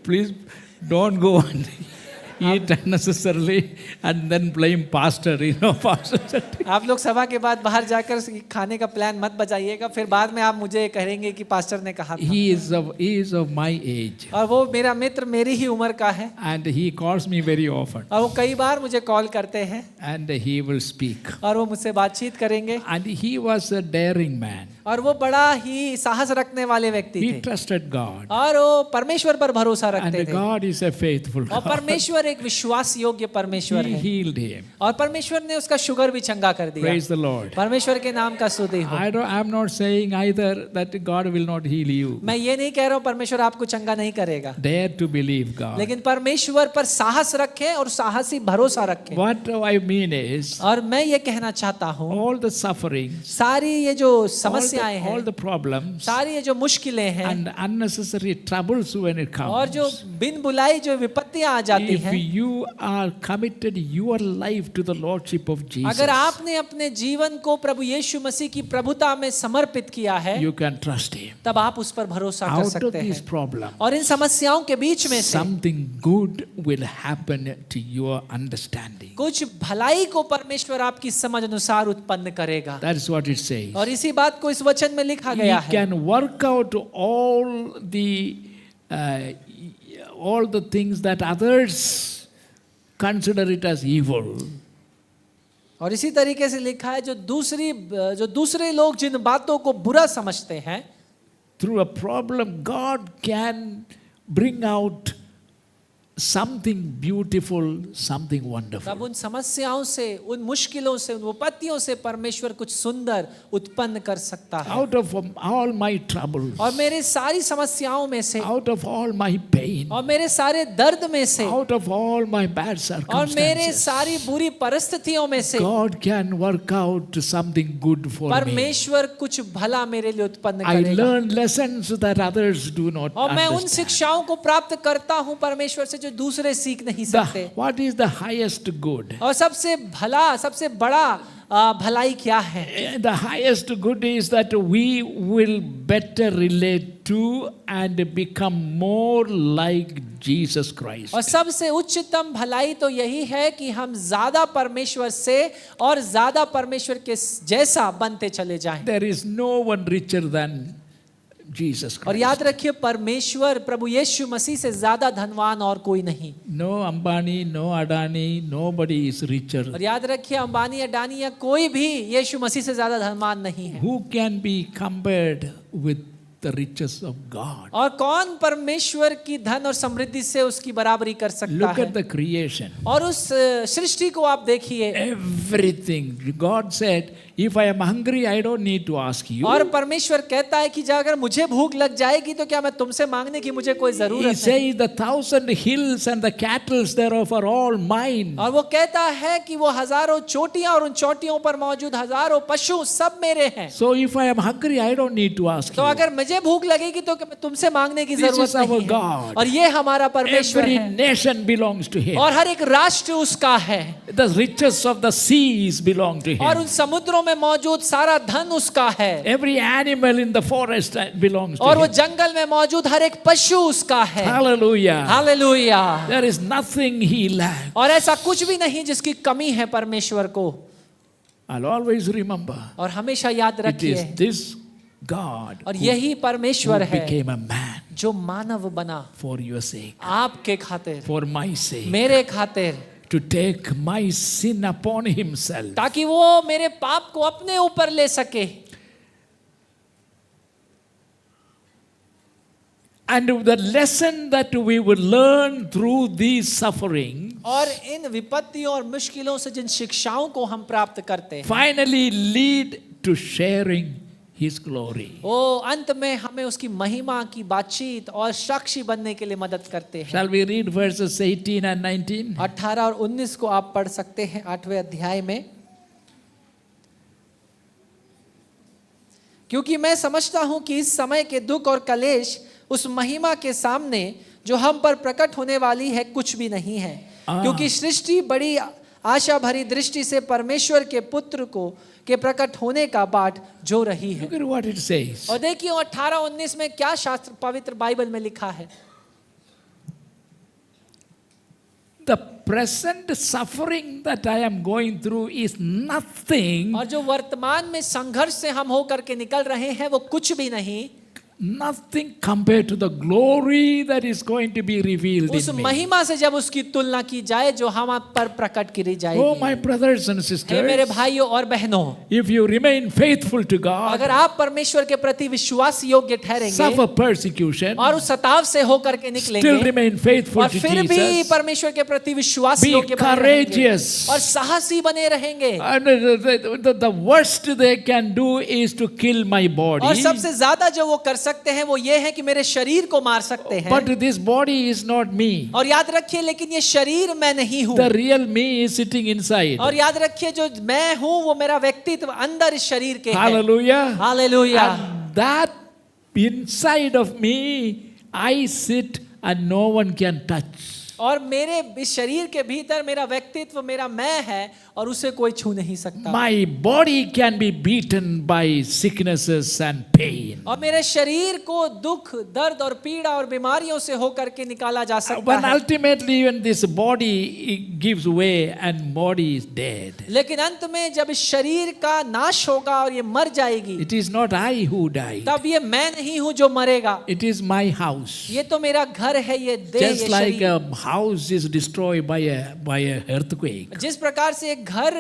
Please don't go and eat unnecessarily and then blame pastor, pastor said. आप लोग सभा के बाद बाहर जाकर खाने का प्लान मत बजाइएगा, फिर बाद में आप मुझे कहेंगे कि पास्टर ने कहा था। He is of my age और वो मेरा मित्र मेरी ही उम्र का है and he calls me very often और वो कई बार मुझे कॉल करते हैं and he will speak. और वो मुझसे बातचीत करेंगे। And he was a daring man. और वो बड़ा ही साहस रखने वाले व्यक्ति He थे trusted God. और वो परमेश्वर पर भरोसा And रखते थे God is a faithful और God. परमेश्वर एक विश्वास योग्य परमेश्वर He है healed him. और परमेश्वर ने उसका शुगर भी चंगा कर दिया। Praise the Lord. परमेश्वर के नाम का स्तुति हो। I'm not saying either that God will not heal you. मैं ये नहीं कह रहा हूँ परमेश्वर आपको चंगा नहीं करेगा, Dare to believe God. लेकिन परमेश्वर पर साहस रखें और साहसी भरोसा रखें। What I mean is, और मैं ये कहना चाहता हूँ all the sufferings, सारी ये जो all समस्याएं हैं, the problems, सारी ये जो मुश्किलें हैं and unnecessary troubles when it और comes, जो बिन बुलाई जो विपत्तियां आ जाती if हैं, you are committed your life to the Lordship of Jesus, अगर आपने अपने जीवन को प्रभु यीशु मसीह की प्रभुता में समर्पित किया है, you can trust Him. तब आप उस पर भरोसा कर Out of सकते these हैं problems, और इन समस्याओं के बीच में से something good will happen to your understanding. कुछ भलाई को परमेश्वर आपकी समझ अनुसार उत्पन्न करेगा। That's what it says. और इसी बात को इस वचन में लिखा He गया है। can work out all the things that others consider it as evil. और इसी तरीके से लिखा है जो दूसरे लोग जिन बातों को बुरा समझते हैं, Through a problem, God can bring out something beautiful, something wonderful. तब उन समस्याओं से, उन मुश्किलों से, उन विपत्तियों से परमेश्वर कुछ सुंदर उत्पन्न कर सकता है। Out of all my troubles, और मेरे सारी समस्याओं में से, out of all my pain, और मेरे सारे दर्द में से, out of all my bad और मेरे circumstances, सारी बुरी परिस्थितियों में से God can work out something good for me. परमेश्वर कुछ भला मेरे लिए उत्पन्न I करेगा। learn lessons that others do not और मैं उन understand. शिक्षाओं को प्राप्त करता हूँ परमेश्वर से जो दूसरे सीख नहीं सकते। What is the highest good? और सबसे भला, सबसे बड़ा भलाई क्या है? The highest good is that we will better relate to and become more like Jesus Christ. और सबसे उच्चतम भलाई तो यही है कि हम ज्यादा परमेश्वर से और ज्यादा परमेश्वर के जैसा बनते चले जाएं। There is no one richer than Jesus और Christ. याद रखिए परमेश्वर प्रभु यीशु मसीह से ज्यादा धनवान और कोई नहीं। No Ambani, no Adani, nobody is richer. और याद रखिए अंबानी अडानी या कोई भी यीशु मसीह से ज्यादा धनवान नहीं है। Who can be compared with the riches of God? और कौन परमेश्वर की धन और समृद्धि से उसकी बराबरी कर सकता Look है? at the creation. और उस सृष्टि को आप देखिए। Everything. God said, if I am hungry, I don't need to ask you. और परमेश्वर कहता है कि अगर मुझे भूख लग जाएगी तो क्या मैं तुमसे मांगने की मुझे कोई He जरूरत नहीं। says the 1,000 hills and the cattle thereof are all mine. और वो कहता है कि वो हजारों चोटियां और उन चोटियों पर मौजूद हजारों पशु सब मेरे हैं। So if I am hungry, I don't need to ask तो you. अगर मुझे मुझे भूख लगेगी तो तुमसे मांगने की This जरूरत is our नहीं है। God. और ये हमारा परमेश्वर Every है nation belongs to him. और हर एक राष्ट्र उसका है The riches of the seas belong to और उन him. समुद्रों में मौजूद सारा धन उसका है Every animal in the forest belongs और to वो him. जंगल में मौजूद हर एक पशु उसका है। Hallelujah. Hallelujah. There is nothing he lacks. और ऐसा कुछ भी नहीं जिसकी कमी है परमेश्वर को। I'll always remember. और हमेशा याद It रखिए is this God और who यही परमेश्वर है became a man जो मानव बना for your sake, आपके खातिर, for my sake, मेरे खातिर, to take my sin upon himself. ताकि वो मेरे पाप को अपने ऊपर ले सके। And the lesson that we will learn through these sufferings और इन विपत्तियों और मुश्किलों से जिन शिक्षाओं को हम प्राप्त करते हैं finally lead to sharing his glory. वो अंत में हमें उसकी महिमा की बातचीत और साक्षी बनने के लिए मदद करते हैं। Shall we read verses 18 and 19? 18 और 19 को आप पढ़ सकते हैं 8वें अध्याय में। क्योंकि मैं समझता हूं कि इस समय के दुख और कलेश उस महिमा के सामने जो हम पर प्रकट होने वाली है कुछ भी नहीं है। क्योंकि सृष्टि बड़ी आशा भरी दृष्टि से परमेश्वर के पुत्र को के प्रकट होने का बाट जो रही है। Look at what it says. और देखिए 18-19 में क्या शास्त्र पवित्र बाइबल में लिखा है। The present suffering that I am going through is nothing, और जो वर्तमान में संघर्ष से हम होकर के निकल रहे हैं वो कुछ भी नहीं, nothing compared to the glory that is going to be revealed उस in me. महिमा से जब उसकी तुलना की जाए जो हम आप पर प्रकट की जाएगी। Oh, my brothers and हे मेरे sisters, भाइयों और बहनों, if you remain faithful to God, अगर आप परमेश्वर के प्रति विश्वास योग्य ठहरेंगे suffer persecution, और उस सताव से होकर के still निकलेंगे remain faithful और to फिर भी Jesus, परमेश्वर के प्रति विश्वास be योग्य बने रहेंगे courageous. और साहसी बने रहेंगे। And the worst they can do is to kill my body. और सबसे ज्यादा जो वो कर सकते हैं वो ये है कि मेरे शरीर को मार सकते हैं। But this body is not me. और याद रखिए लेकिन ये शरीर मैं नहीं हूँ। The real me is sitting inside. और याद रखिए जो मैं हूँ वो मेरा व्यक्तित्व अंदर इस शरीर के है। Hallelujah. Hallelujah. And that inside of me, I sit and no one can touch. और मेरे इस शरीर के भीतर मेरा व्यक्तित्व मेरा मैं है और उसे कोई छू नहीं सकता। My body can be beaten by sicknesses and pain. और मेरे शरीर को दुख, दर्द और पीड़ा और बीमारियों से होकर के निकाला जा सकता But है। ultimately when this body it gives way and body is dead, लेकिन अंत में जब इस शरीर का नाश होगा और ये मर जाएगी, it is not I who died. तब ये मैं नहीं हूँ जो मरेगा। It is my house. ये तो मेरा घर है, ये देह, Just ये like शरीर। a house is destroyed by a earthquake. जिस प्रकार से एक घर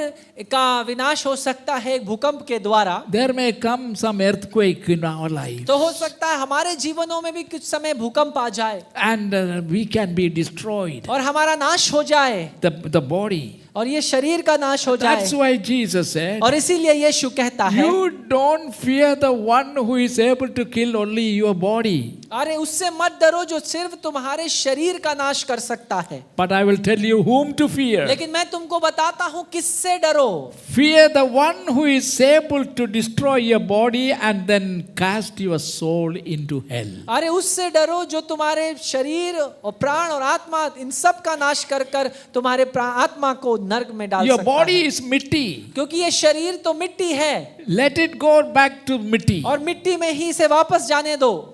का विनाश हो सकता है एक भूकंप के द्वारा, There may come some earthquake in our life. तो हो सकता है हमारे जीवनों में भी कुछ समय भूकंप आ जाए And we can be destroyed. और हमारा नाश हो जाए The body. और ये शरीर का नाश हो जाए। That's why Jesus said, और इसीलिए यीशु कहता है, you don't fear the one who is able to kill only your body. अरे उससे मत डरो जो सिर्फ तुम्हारे शरीर का नाश कर सकता है। But I will tell you whom to fear. लेकिन मैं तुमको बताता हूँ किससे डरो। Fear the one who is able to destroy your body and then cast your soul into hell. अरे उससे डरो जो तुम्हारे शरीर और प्राण और आत्मा इन सब का नाश कर कर तुम्हारे आत्मा को नरक में डाल Your सकता body है। is मिट्टी. क्योंकि ये शरीर तो मिट्टी है Let it go back to मिट्टी. और मिट्टी में ही इसे वापस जाने दो।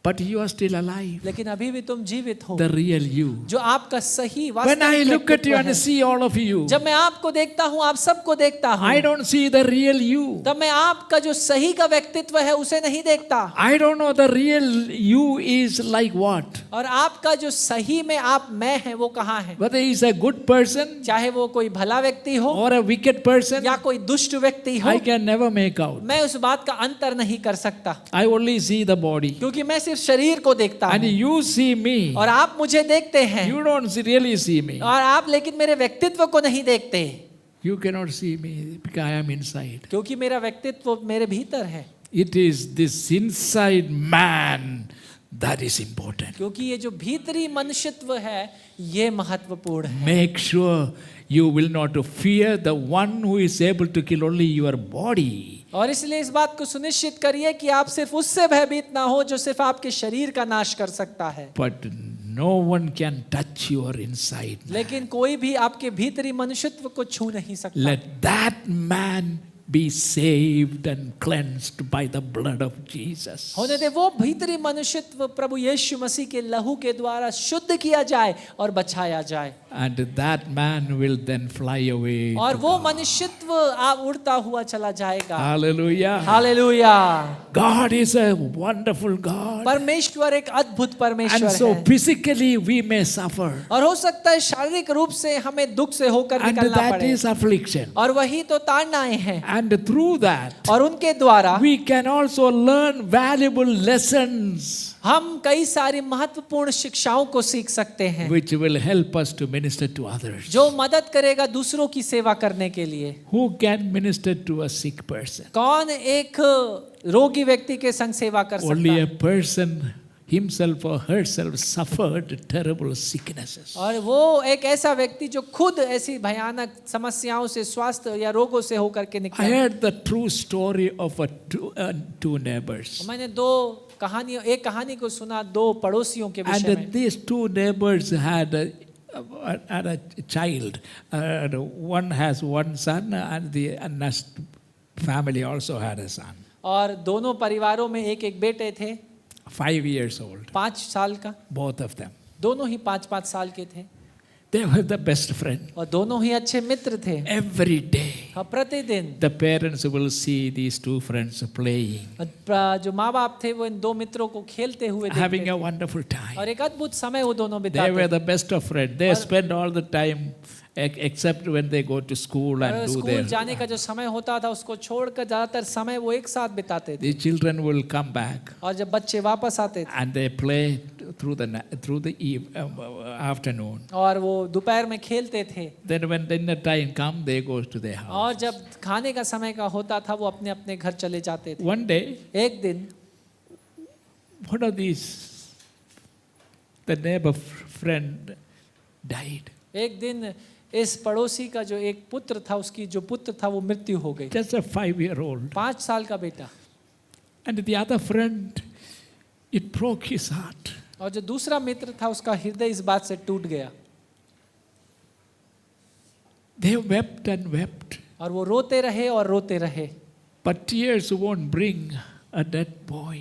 But you are still alive. लेकिन अभी भी तुम जीवित हो, The real you. जो आपका सही When I वास्तविक look at you व्यक्तित्व and है। see all of you, जब मैं आपको देखता हूँ, आप सबको देखता हूँ, I don't see the real you. तब मैं आपका जो सही का व्यक्तित्व है उसे नहीं देखता। I don't know the real you is like what. और आपका जो सही में आप मैं है वो कहाँ है? Whether he is a good person चाहे वो कोई भला व्यक्ति हो or a wicked person, या कोई दुष्ट व्यक्ति हो, I can never make out. मैं उस बात का अंतर नहीं कर सकता, I only see the body. क्योंकि मैं सिर्फ शरीर को देखता And हूँ you see me. और आप मुझे देखते हैं You don't really see me. और आप लेकिन मेरे व्यक्तित्व को नहीं देखते, You cannot see me because I am inside. क्योंकि मेरा व्यक्तित्व मेरे भीतर है। It is this inside man that is important. क्योंकि ये जो भीतरी मनुष्यत्व है ये महत्वपूर्ण है। Make sure you will not fear the one who is able to kill only your body. और इसलिए इस बात को सुनिश्चित करिए कि आप सिर्फ उससे भयभीत ना हो जो सिर्फ आपके शरीर का नाश कर सकता है, But no one can touch your inside. लेकिन कोई भी आपके भीतरी मनुष्यत्व को छू नहीं सकता। Let that man be saved and cleansed by the blood of Jesus. होने दे वो भीतरी मनुष्यत्व प्रभु यीशु मसीह के लहू के द्वारा शुद्ध किया जाए और बचाया जाए, And that man will then fly away. और to वो God. मनुष्यत्व आप उड़ता हुआ चला जाएगा। Hallelujah. Hallelujah. God is a wonderful God. परमेश्वर एक अद्भुत And परमेश्वर so है, physically we may suffer. और हो सकता है शारीरिक रूप से हमें दुख से होकर And निकलना that पड़े, is affliction. और वही तो ताड़नाएं हैं, And through that, और उनके द्वारा we can also learn valuable lessons हम कई सारी महत्वपूर्ण शिक्षाओं को सीख सकते हैं, which will help us to minister to others. जो मदद करेगा दूसरों की सेवा करने के लिए। Who can minister to a sick person? कौन एक रोगी व्यक्ति के संग सेवा कर सकता Only a है? person himself or herself suffered terrible sicknesses. और वो एक ऐसा व्यक्ति जो खुद ऐसी भयानक समस्याओं से, स्वास्थ्य या रोगों से होकर के I निकला। heard the true story of two neighbors. मैंने एक कहानी को सुना दो पड़ोसियों के विषय And में। these two neighbors had a child. One has one son, and the next family also had a son. और दोनों परिवारों में एक एक बेटे थे, 5 years old, 5 साल का, both of them. दोनों ही 5-5 साल के थे, They were the best friends. और दोनों ही अच्छे मित्र थे। Every day, और प्रतिदिन the parents will see these two friends playing, जो माँ बाप थे वो इन दो मित्रों को खेलते हुए देखते having थे, a wonderful time. और एक अद्भुत समय वो दोनों They बिताते were थे। the best of friends. They spend all the time, except when they go to school and और do स्कूल their. जाने का जो समय होता था उसको छोड़कर ज्यादातर समय वो एक साथ बिताते थे, The children will come back और जब बच्चे वापस आते थे and they play through the afternoon. और वो दोपहर में खेलते थे, Then when dinner time come, they go to their house. और जब खाने का समय का होता था वो अपने अपने घर चले जाते थे। One day, एक दिन one of these, the neighbor friend died. एक दिन इस पड़ोसी का जो एक पुत्र था, उसकी जो पुत्र था वो मृत्यु हो गई, Just a 5-year-old. 5 साल का बेटा। And the other friend, it broke his heart. और जो दूसरा मित्र था उसका हृदय इस बात से टूट गया, They wept and wept. और वो रोते रहे और रोते रहे, But tears won't bring a dead boy.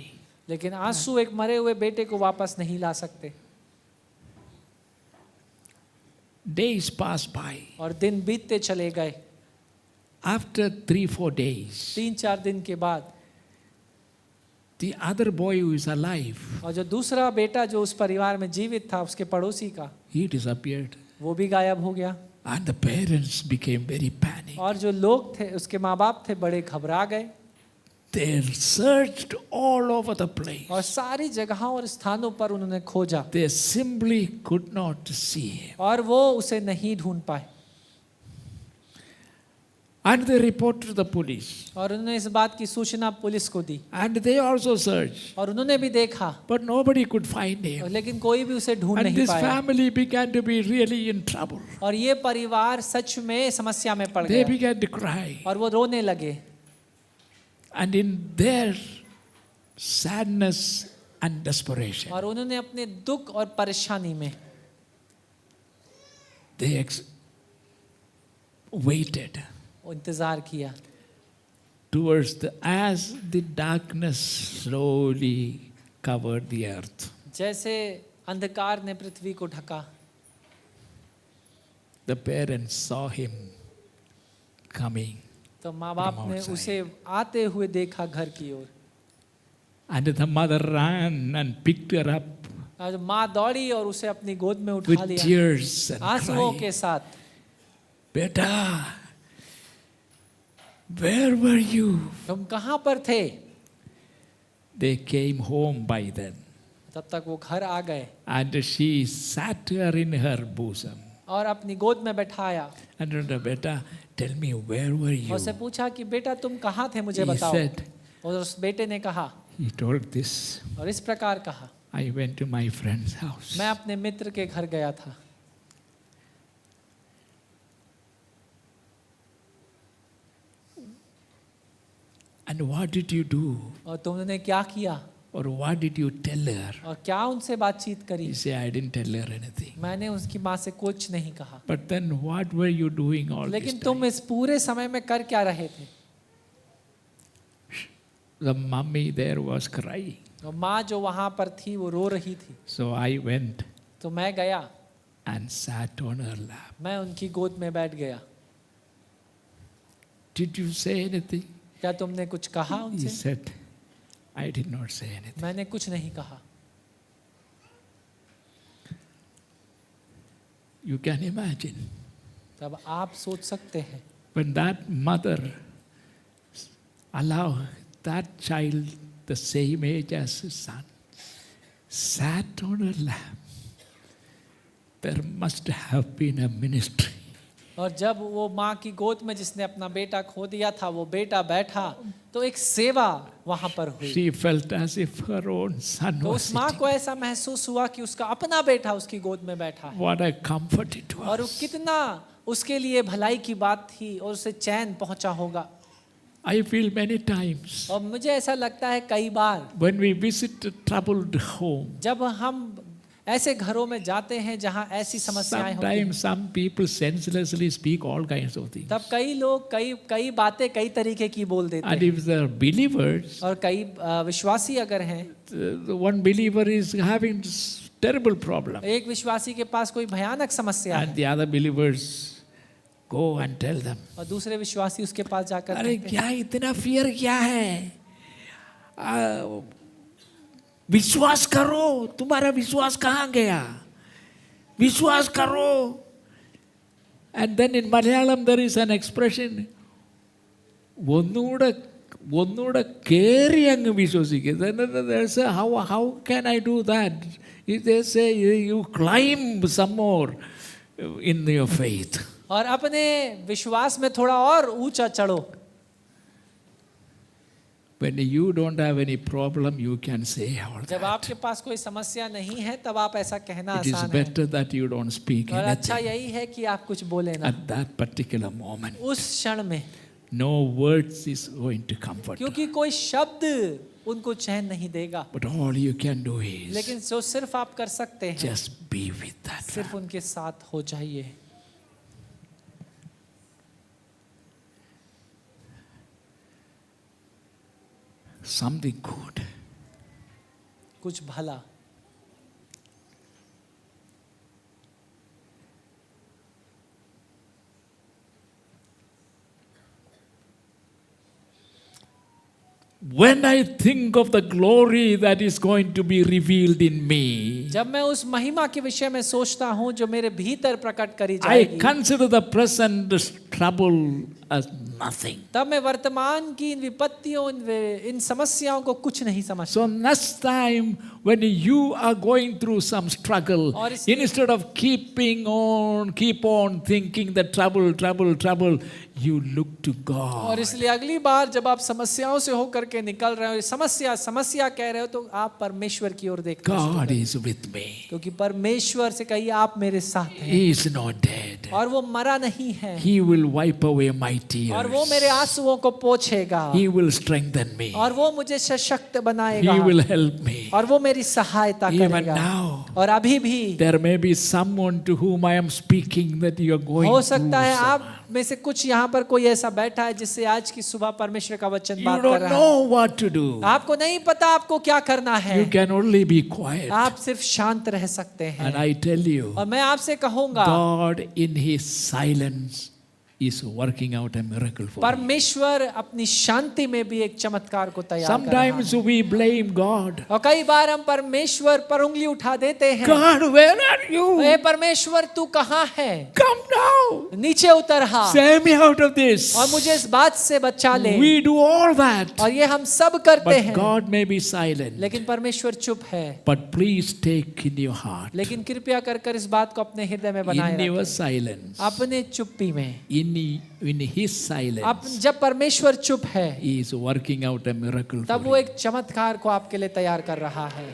लेकिन आंसू एक मरे हुए बेटे को वापस नहीं ला सकते। Days passed by. और दिन बीतते चले गए। After 3-4 days, 3-4 दिन के बाद the other boy who is alive, और जो दूसरा बेटा जो उस परिवार में जीवित था, उसके पड़ोसी का, he disappeared. वो भी गायब हो गया। And the parents became very panicked. और जो लोग थे, उसके माँ बाप थे, बड़े घबरा गए They searched all over the place. और सारी जगहों और स्थानों पर उन्होंने खोजा, They simply could not see him. और वो उसे नहीं ढूंढ पाए। And they reported to the police. और उन्होंने इस बात की सूचना पुलिस को दी, And they also searched. और उन्होंने भी देखा, But nobody could find him. लेकिन कोई भी उसे ढूंढ And नहीं this पाया। family began to be really in trouble. और ये परिवार सच में समस्या में पड़ They गया, began to cry. और वो रोने लगे। And in their sadness and desperation, और उन्होंने अपने दुख और परेशानी में they waited इंतजार किया, as the darkness slowly covered the earth. जैसे अंधकार ने पृथ्वी को ढका। The parents saw him coming. तो माँ बाप ने outside. उसे आते हुए देखा घर की ओर, And the mother ran and picked her up और माँ दौड़ी और उसे अपनी गोद में उठा with लिया tears and आंसुओं crying. के साथ। Beta, where were you? तुम कहाँ पर थे? They came home by then. तब तक वो घर आ गए And she sat her in her bosom. और अपनी गोद में बैठाया And told, Beta, tell me, where were you? और उससे पूछा कि बेटा तुम कहाँ थे, मुझे He बताओ। said, और उस बेटे ने कहा, he told this, और इस प्रकार कहा, I went to my friend's house. मैं अपने मित्र के घर गया था। And what did you do? और तुमने क्या किया Or what did you tell her? और क्या उनसे बातचीत करी? You say, I didn't tell her anything. मैंने उसकी माँ से कुछ नहीं कहा। But then what were you doing all this लेकिन time? तुम इस पूरे समय में कर क्या रहे थे? The mummy there was crying. और माँ जो वहाँ पर थी वो रो रही थी। So I went तो मैं गया, and sat on her lap. मैं उनकी गोद में बैठ गया। Did you say anything? क्या तुमने कुछ कहा He उनसे? said, I did not say anything. मैंने कुछ नहीं कहा। You can imagine. तब आप सोच सकते हैं When that mother allowed that child the same age as his son, sat on her lap, there must have been a ministry. और जब वो माँ की गोद में जिसने अपना बेटा खो दिया था वो बेटा बैठा तो एक सेवा वहां पर हुई। She felt as if her own son तो was उस माँ sitting. को ऐसा महसूस हुआ कि उसका अपना बेटा उसकी गोद में बैठा है What a comfort it और वो was. कितना उसके लिए भलाई की बात थी और उसे चैन पहुंचा होगा। I feel many times और मुझे ऐसा लगता है कई बार when we visit a troubled home, जब हम ऐसे घरों में जाते हैं जहां ऐसी समस्याएं होती हैं, sometimes some people senselessly speak all kinds of things. तब कई लोग कई बातें कई तरीके की बोल देते And हैं। if they're believers, और कई विश्वासी अगर हैं, the one believer is having terrible problem, एक विश्वासी के पास कोई भयानक समस्या है and the other believers go and tell them, और दूसरे विश्वासी उसके पास जाकर अरे कहते हैं, क्या इतना फियर क्या है, विश्वास करो, तुम्हारा विश्वास कहाँ गया, विश्वास करो. And then in Malayalam there is an expression, ഒന്നുകൂടെ കേറി അങ്ങ് വിശ്വസിക്കുക. They say, how can I do that? They say you climb some more in your faith. और अपने विश्वास में थोड़ा और ऊंचा चढ़ो. When you don't have any problem, you can say all जब that. आपके पास कोई समस्या नहीं है तब आप ऐसा कहना It is आसान है better that you don't speak और अच्छा anything यही है कि आप कुछ बोले ना at that particular moment. उस क्षण में, No words is going to comfort them. क्योंकि कोई शब्द उनको चैन नहीं देगा. But all you can do is लेकिन जो सिर्फ आप कर सकते हैं just be with that. सिर्फ उनके साथ हो जाइए. Something good. कुछ भला. When I think of the glory that is going to be revealed in me, जब मैं उस महिमा के विषय में सोचता हूँ जो मेरे भीतर प्रकट करी I जाएगी, consider the present trouble as nothing. तब मैं वर्तमान की इन विपत्तियों इन समस्याओं को कुछ नहीं समझता. So next time when you are going through some struggle, और इसलिए- instead of keep on thinking the trouble, you look to और God. इसलिए अगली बार जब आप समस्याओं से होकर के निकल रहे हो, समस्या कह रहे हो, तो आप परमेश्वर की ओर देखते हो, God is with me. क्योंकि परमेश्वर से कहिए आप मेरे साथ हैं He is not dead. और वो मरा नहीं है He will wipe away my और वो tears. मेरे आंसुओं को पोंछेगा He will strengthen me. और वो मुझे सशक्त He बनाएगा will help me. और वो मेरी सहायता Even करेगा. now, और अभी भी there may be someone to whom I am speaking that you are going हो through. सकता है आप में से कुछ यहाँ पर कोई ऐसा बैठा है जिससे आज की सुबह परमेश्वर का वचन You बात कर don't रहा है. know what to do. आपको नहीं पता आपको क्या करना है. You can only be quiet. आप सिर्फ शांत रह सकते हैं. And I tell you, और मैं आपसे कहूंगा God in His silence is working out a miracle for you. परमेश्वर अपनी शांति में भी एक चमत्कार को तैयार कर रहा है. Sometimes we blame God. और कई बार हम परमेश्वर पर उंगली उठा देते हैं. God, where are you? ए परमेश्वर तू कहाँ है? Come now. नीचे उतर हा Save me out of this. और मुझे इस बात से बचा ले. We do all that. और ये हम सब करते But हैं, God may be silent. लेकिन परमेश्वर चुप है. But please take in your heart, लेकिन कृपया कर कर इस बात को अपने हृदय में बनाए in your रखें. silence, अपने चुप्पी में, in His silence, जब परमेश्वर चुप है He is working out a miracle तब for वो you. एक चमत्कार को आपके लिए तैयार कर रहा है.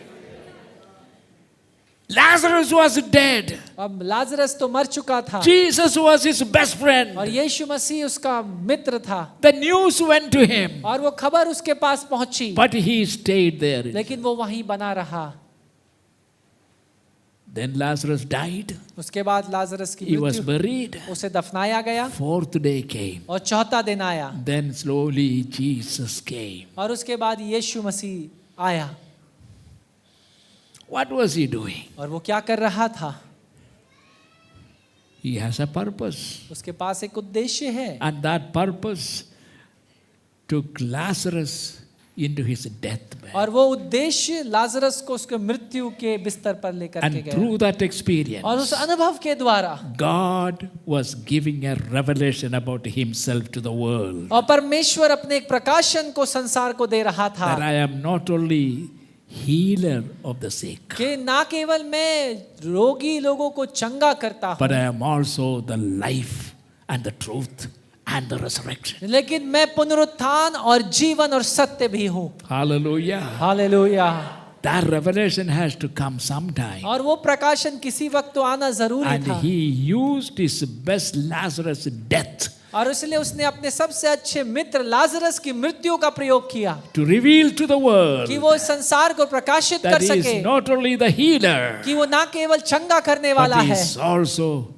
Lazarus was dead. अब लाजरस तो मर चुका था Jesus was his best friend. और यीशु मसीह उसका मित्र था The news went to him, और वो खबर उसके पास पहुंची, but he stayed there. लेकिन वो वहीं बना रहा। Then Lazarus died. उसके बाद लाजरस की He was मृत्यु, buried. उसे दफनाया गया 4th day came. और चौथा दिन आया Then slowly Jesus came. और उसके बाद यीशु मसीह आया। What was he doing? और वो क्या कर रहा था? He has a purpose. उसके पास एक उद्देश्य है And that purpose took Lazarus into his deathbed. और वो उद्देश्य लाजरस को उसके मृत्यु के बिस्तर पर लेकर के And गया through that experience, और उस अनुभव के द्वारा God was giving a revelation about himself to the world. और परमेश्वर अपने एक प्रकाशन को संसार को दे रहा था That I am not only healer of the sick, कि ना केवल मैं रोगी लोगों को चंगा करता हूँ, but I am also the life and the truth and the resurrection. लेकिन मैं पुनरुत्थान और जीवन और सत्य भी हूँ। Hallelujah. Hallelujah. That revelation has to come sometime. और वो प्रकाशन किसी वक्त तो आना जरूरी And था he used his best Lazarus' death और इसलिए उसने अपने सबसे अच्छे मित्र लाजरस की मृत्यु का प्रयोग किया to reveal to the world कि वो इस संसार को प्रकाशित that कर he सके is not only the healer, कि वो ना केवल चंगा करने but वाला he है, is also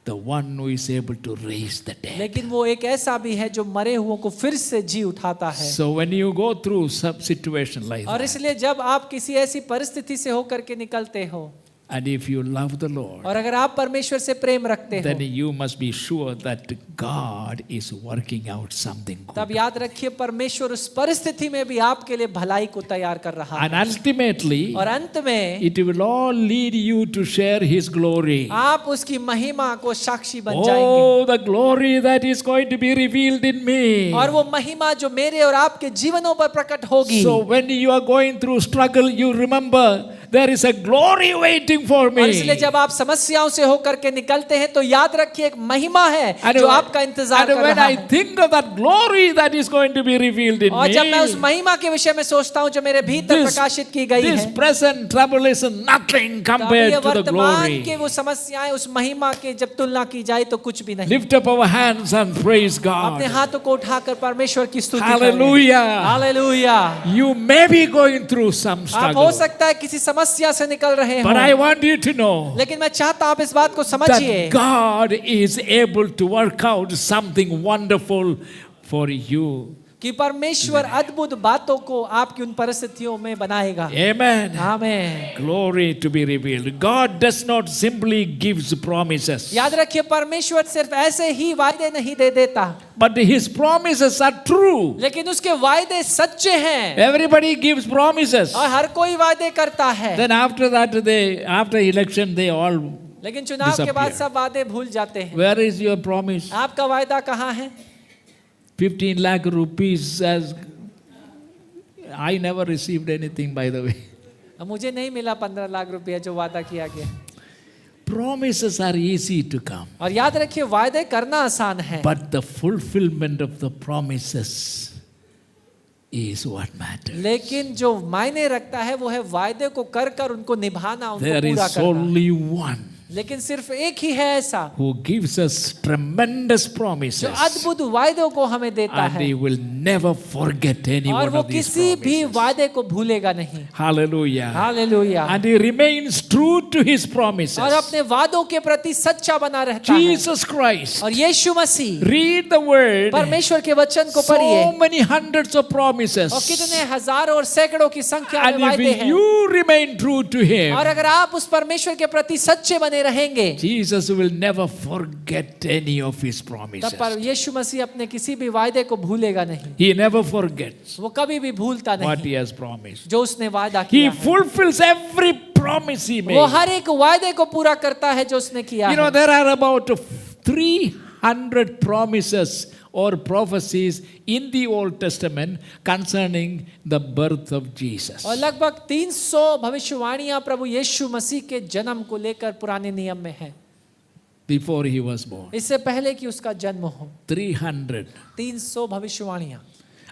the one who is able to raise the dead. लेकिन वो एक ऐसा भी है जो मरे हुओं को फिर से जी उठाता है। So when you go through some situation like और that, इसलिए जब आप किसी ऐसी परिस्थिति से होकर के निकलते हो and if you love the Lord, और अगर आप परमेश्वर से प्रेम रखते then हो, you must be sure that God is working out something तब good. याद रखिए परमेश्वर उस परिस्थिति में भी आपके लिए भलाई को तैयार कर रहा है And ultimately, और अंत में it will all lead you to share His glory. आप उसकी महिमा को साक्षी बन जाएंगे Oh, the glory that is going to be revealed in me. और वो महिमा जो मेरे और आपके जीवनों पर प्रकट होगी। So when you are going through struggle, you remember there is a glory waiting for और me. इसलिए जब आप समस्याओं से होकर के निकलते हैं तो याद रखिए एक महिमा है And जो when- आपका इंतजार and कर when रहा I है। think of that glory that is going to be revealed in और जब मैं उस me, महिमा के विषय में सोचता हूँ जो मेरे भीतर प्रकाशित की गई this है, present trouble is nothing तब ये compared to the वर्तमान के glory. वो समस्याएं उस महिमा के जब तुलना की जाए तो कुछ भी नहीं। Lift up our hands and praise अपने God. हाथों को उठाकर परमेश्वर की स्तुति करें। Hallelujah. Hallelujah. You may be going through some आप struggle, हो सकता है किसी समस्या से निकल रहे but I हो, want you to know लेकिन मैं चाहता हूं आप इस बात को समझिए that God is able to work out something wonderful for you. कि परमेश्वर अद्भुत बातों को आपकी उन परिस्थितियों में बनाएगा। Amen. Amen. Glory to be revealed. God does not simply gives promises, याद रखिए परमेश्वर सिर्फ ऐसे ही वायदे नहीं दे देता, but His promises are true. लेकिन उसके वायदे सच्चे हैं Everybody gives promises. और हर कोई वायदे करता है, Then after that, after election, they all. लेकिन चुनाव के बाद disappear. सब वादे भूल जाते हैं। Where is your promise? आपका वायदा कहाँ है? 15 lakh rupees as. I never received anything, by the way. मुझे नहीं मिला 15 लाख रुपया जो वादा किया गया। Promises are easy to come, और याद रखिए वायदे करना आसान है, but the fulfillment of the promises is what matters. लेकिन जो मायने रखता है वो है वायदे को कर कर उनको निभाना, उनको There पूरा is करना। only one लेकिन सिर्फ एक ही है ऐसा who gives us tremendous जो promises, अद्भुत वायदों को हमें देता and है He will never forget any और one वो of these किसी भी promises. वादे को भूलेगा नहीं। Hallelujah. Hallelujah. And He remains true to His promises. और अपने वादों के प्रति सच्चा बना रहता है। Jesus Christ. और यीशु मसीह, Read the word. परमेश्वर के वचन को पढ़िए So many hundreds of promises. और कितने हजारों और सैकड़ों की संख्या में And वायदे if हैं। you remain true to Him, और अगर आप उस परमेश्वर के प्रति सच्चे बने रहेंगे Jesus will never forget any of His तब promises. पर यीशु मसीह अपने किसी भी वायदे को भूलेगा नहीं। He never forgets वो कभी भी भूलता what नहीं He has promised. जो उसने वादा He किया है। fulfills every promise He वो made. हर एक वायदे को पूरा करता है जो उसने किया You know, है। there are about 300 promises or prophecies in the Old Testament concerning the birth of Jesus. और लगभग 300 भविष्यवाणियां प्रभु यीशु मसीह के जन्म को लेकर पुराने नियम में है, Before He was born. इससे पहले कि उसका जन्म हो। 300. 300 भविष्यवाणियां।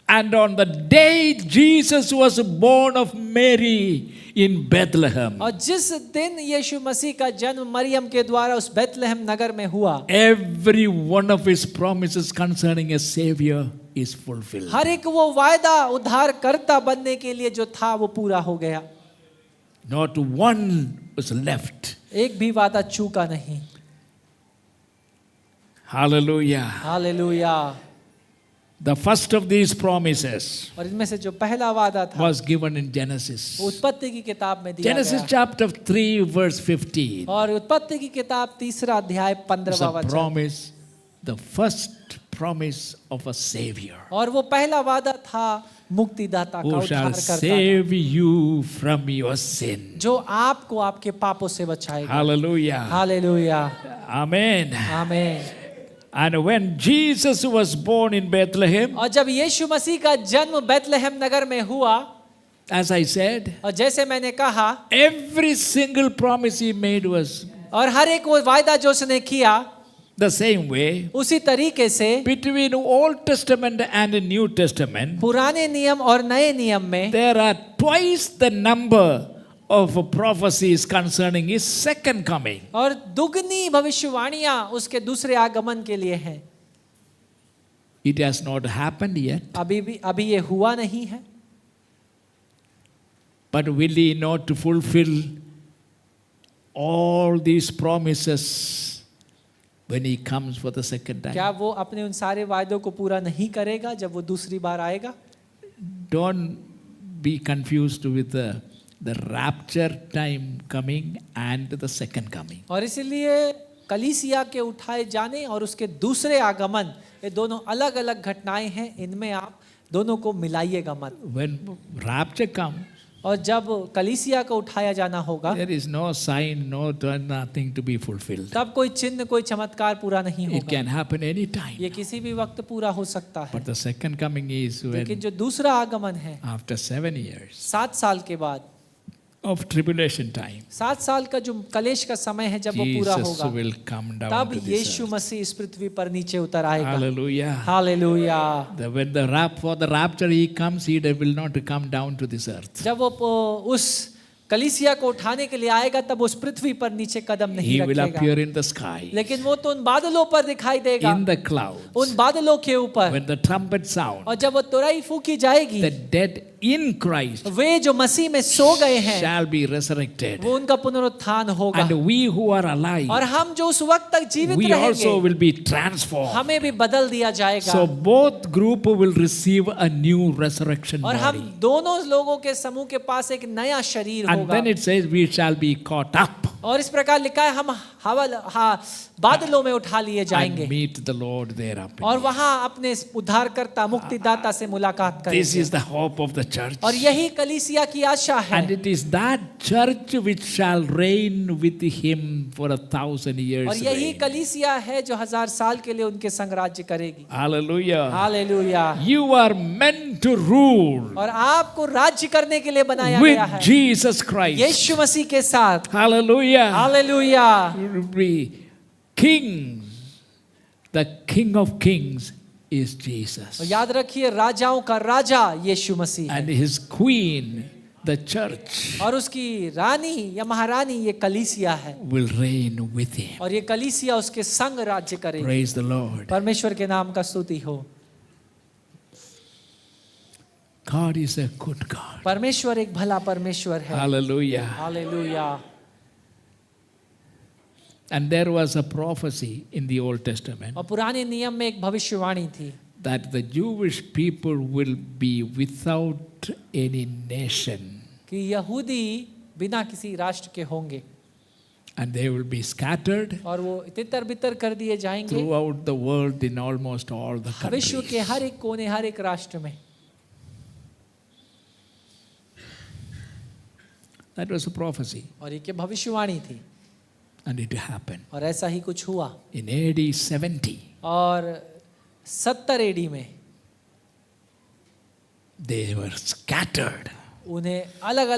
And on the day Jesus was born of Mary in Bethlehem, और जिस दिन यीशु मसीह का जन्म मरियम के द्वारा उस बेथलेहम नगर में हुआ, every one of his promises concerning a savior is fulfilled. हर एक वो वायदा उद्धारकर्ता बनने के लिए जो था वो पूरा हो गया. Not one was left. एक भी वादा चूका नहीं. Hallelujah. Hallelujah. The first of these promises और इनमें से जो पहला वादा था was given in Genesis. वो उत्पत्ति की किताब में दिया Genesis गया. chapter 3 verse 15. और उत्पत्ति की किताब 3 अध्याय It's 15वां a वचन. promise, the first promise of a savior और वो पहला वादा था मुक्तिदाता का, who shall उद्धारकर्ता का, save you from your sin. जो आपको आपके पापों से बचाएगा. Hallelujah. हालेलुया. Amen. आमीन. And when Jesus was born in Bethlehem, और जब यीशु मसीह का जन्म बेथलेहम नगर में हुआ, as I said, और जैसे मैंने कहा, every single promise he made was और हर एक वो वायदा जो उसने किया the same way. उसी तरीके से Between Old Testament and the New Testament, पुराने नियम और नए नियम में there are twice the number of prophecies concerning his second coming. और दुगनी भविष्यवाणियां उसके दूसरे आगमन के लिए हैं. It has not happened yet, अभी ये हुआ नहीं है, but will he not fulfill all these promises when he comes for the second time? क्या वो अपने उन सारे वायदों को पूरा नहीं करेगा जब वो दूसरी बार आएगा? Don't be confused with the rapture time coming and the second coming. और इसलिए कलीसिया के उठाए जाने और उसके दूसरे आगमन, ये दोनों अलग अलग घटनाएं हैं. इनमें आप दोनों को मिलाइएगा मत. When rapture comes, और जब कलीसिया को उठाया जाना होगा, there is no sign, nothing to be fulfilled. तब कोई चिन्ह, कोई चमत्कार पूरा नहीं It होगा. can happen any time. ये किसी भी वक्त पूरा हो सकता है. But the second coming is लेकिन when जो दूसरा आगमन है, after 7 years 7 साल के बाद, of tribulation time, 7 साल का जो कलेश का समय है, जब वो पूरा Jesus होगा, will come down तब to this यीशु earth. मसीह इस पृथ्वी पर नीचे उतर आएगा. Hallelujah. Hallelujah. When for the rapture he comes, he will not come down to this earth. जब वो उस कलीसिया को उठाने के लिए आएगा, तब उस पृथ्वी पर नीचे कदम नहीं He will रखेगा. appear in the sky, लेकिन वो तो उन बादलों पर दिखाई देगा, in the clouds. उन बादलों के ऊपर. When the trumpet sound, और जब वो तुरही फूकी जाएगी, the dead in Christ वे जो मसीह में सो गए हैं, shall be resurrected. वो उनका पुनरुत्थान होगा. And we who are alive, और हम जो उस वक्त तक जीवित we also रहेंगे, will be transformed. हमें भी बदल दिया जाएगा. So both group will receive a new resurrection और हम body. दोनों लोगों के समूह के पास एक नया शरीर And होगा. then it says we shall be caught up और इस प्रकार लिखा है, हम बादलों में उठा लिए and जाएंगे meet the Lord there up. और वहां अपने उद्धारकर्ता मुक्तिदाता से मुलाकात This करेंगे. is the hope of the church. और यही कलीसिया की आशा है. And it is that church which shall reign with him for 1,000 years. और यही reign. कलीसिया है जो 1000 साल के लिए उनके संग राज्य करेगी. Hallelujah. Hallelujah. You are meant to rule और आपको राज्य करने के लिए बनाया गया with है, Jesus Christ. यीशु मसीह के साथ. Hallelujah. Hallelujah. Be kings. The King of Kings is Jesus. और याद रखिए, राजाओं का राजा यीशु मसीह है. And his queen, the church, और उसकी रानी या महारानी ये कलीसिया है. will reign with him. और ये कलीसिया उसके संग राज्य करेगी. Praise the Lord. परमेश्वर के नाम का स्तुति हो. God is a good God. परमेश्वर एक भला परमेश्वर है. Hallelujah. Hallelujah. And there was a prophecy in the Old Testament और पुराने नियम में एक भविष्यवाणी थी that the Jewish people will be without any nation कि यहूदी बिना किसी राष्ट्र के होंगे and they will be scattered और वो तितर बितर कर दिए जाएंगे throughout the world in almost all the विश्व के countries. हर एक कोने, हर एक राष्ट्र में. That was a prophecy और ये भविष्यवाणी थी and it happened. और ऐसा ही कुछ हुआ. In AD 70, और 70 एडी में they were scattered, उन्हें अलग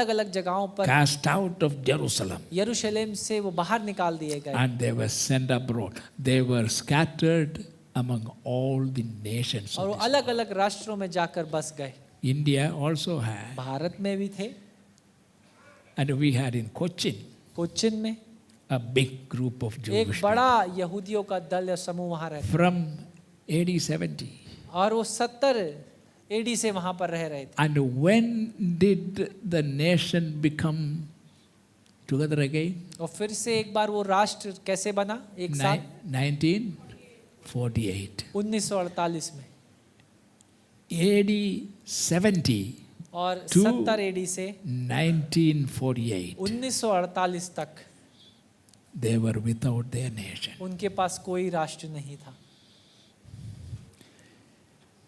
अलग जगहों पर cast out of Jerusalem, यरूशलेम से वो बाहर निकाल दिए गए and they were sent abroad. They were scattered among all the nations. और वो Of this. अलग अलग राष्ट्रों में जाकर बस गए। India also had, भारत में भी थे, and we had in Cochin Cochin में a big group of एक Jewish people बड़ा यहूदियों का दल या समूह वहां रहता from AD 70. और वो 70 एडी से वहां पर रह रहे थे। And when did the nation become together again? और फिर से एक बार वो राष्ट्र कैसे बना? एक साथ 1948. 1948 में। AD 70 और to 70 एडी से 1948. 1948 तक They were without their nation. उनके पास कोई राष्ट्र नहीं था।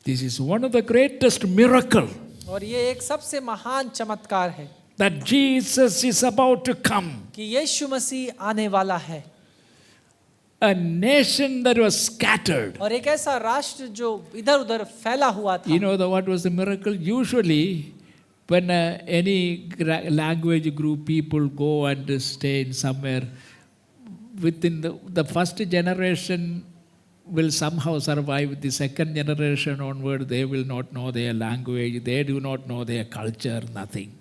This is one of the greatest miracle और ये एक सबसे महान चमत्कार है that Jesus is about to come. कि यीशु मसीह आने वाला है। A nation that was scattered. और एक ऐसा राष्ट्र जो इधर उधर फैला हुआ था। You know what was the miracle? Usually, when any language group people go and stay in somewhere, within the first generation will somehow survive. The second generation onward, they will not know their language. They do not know their culture, nothing.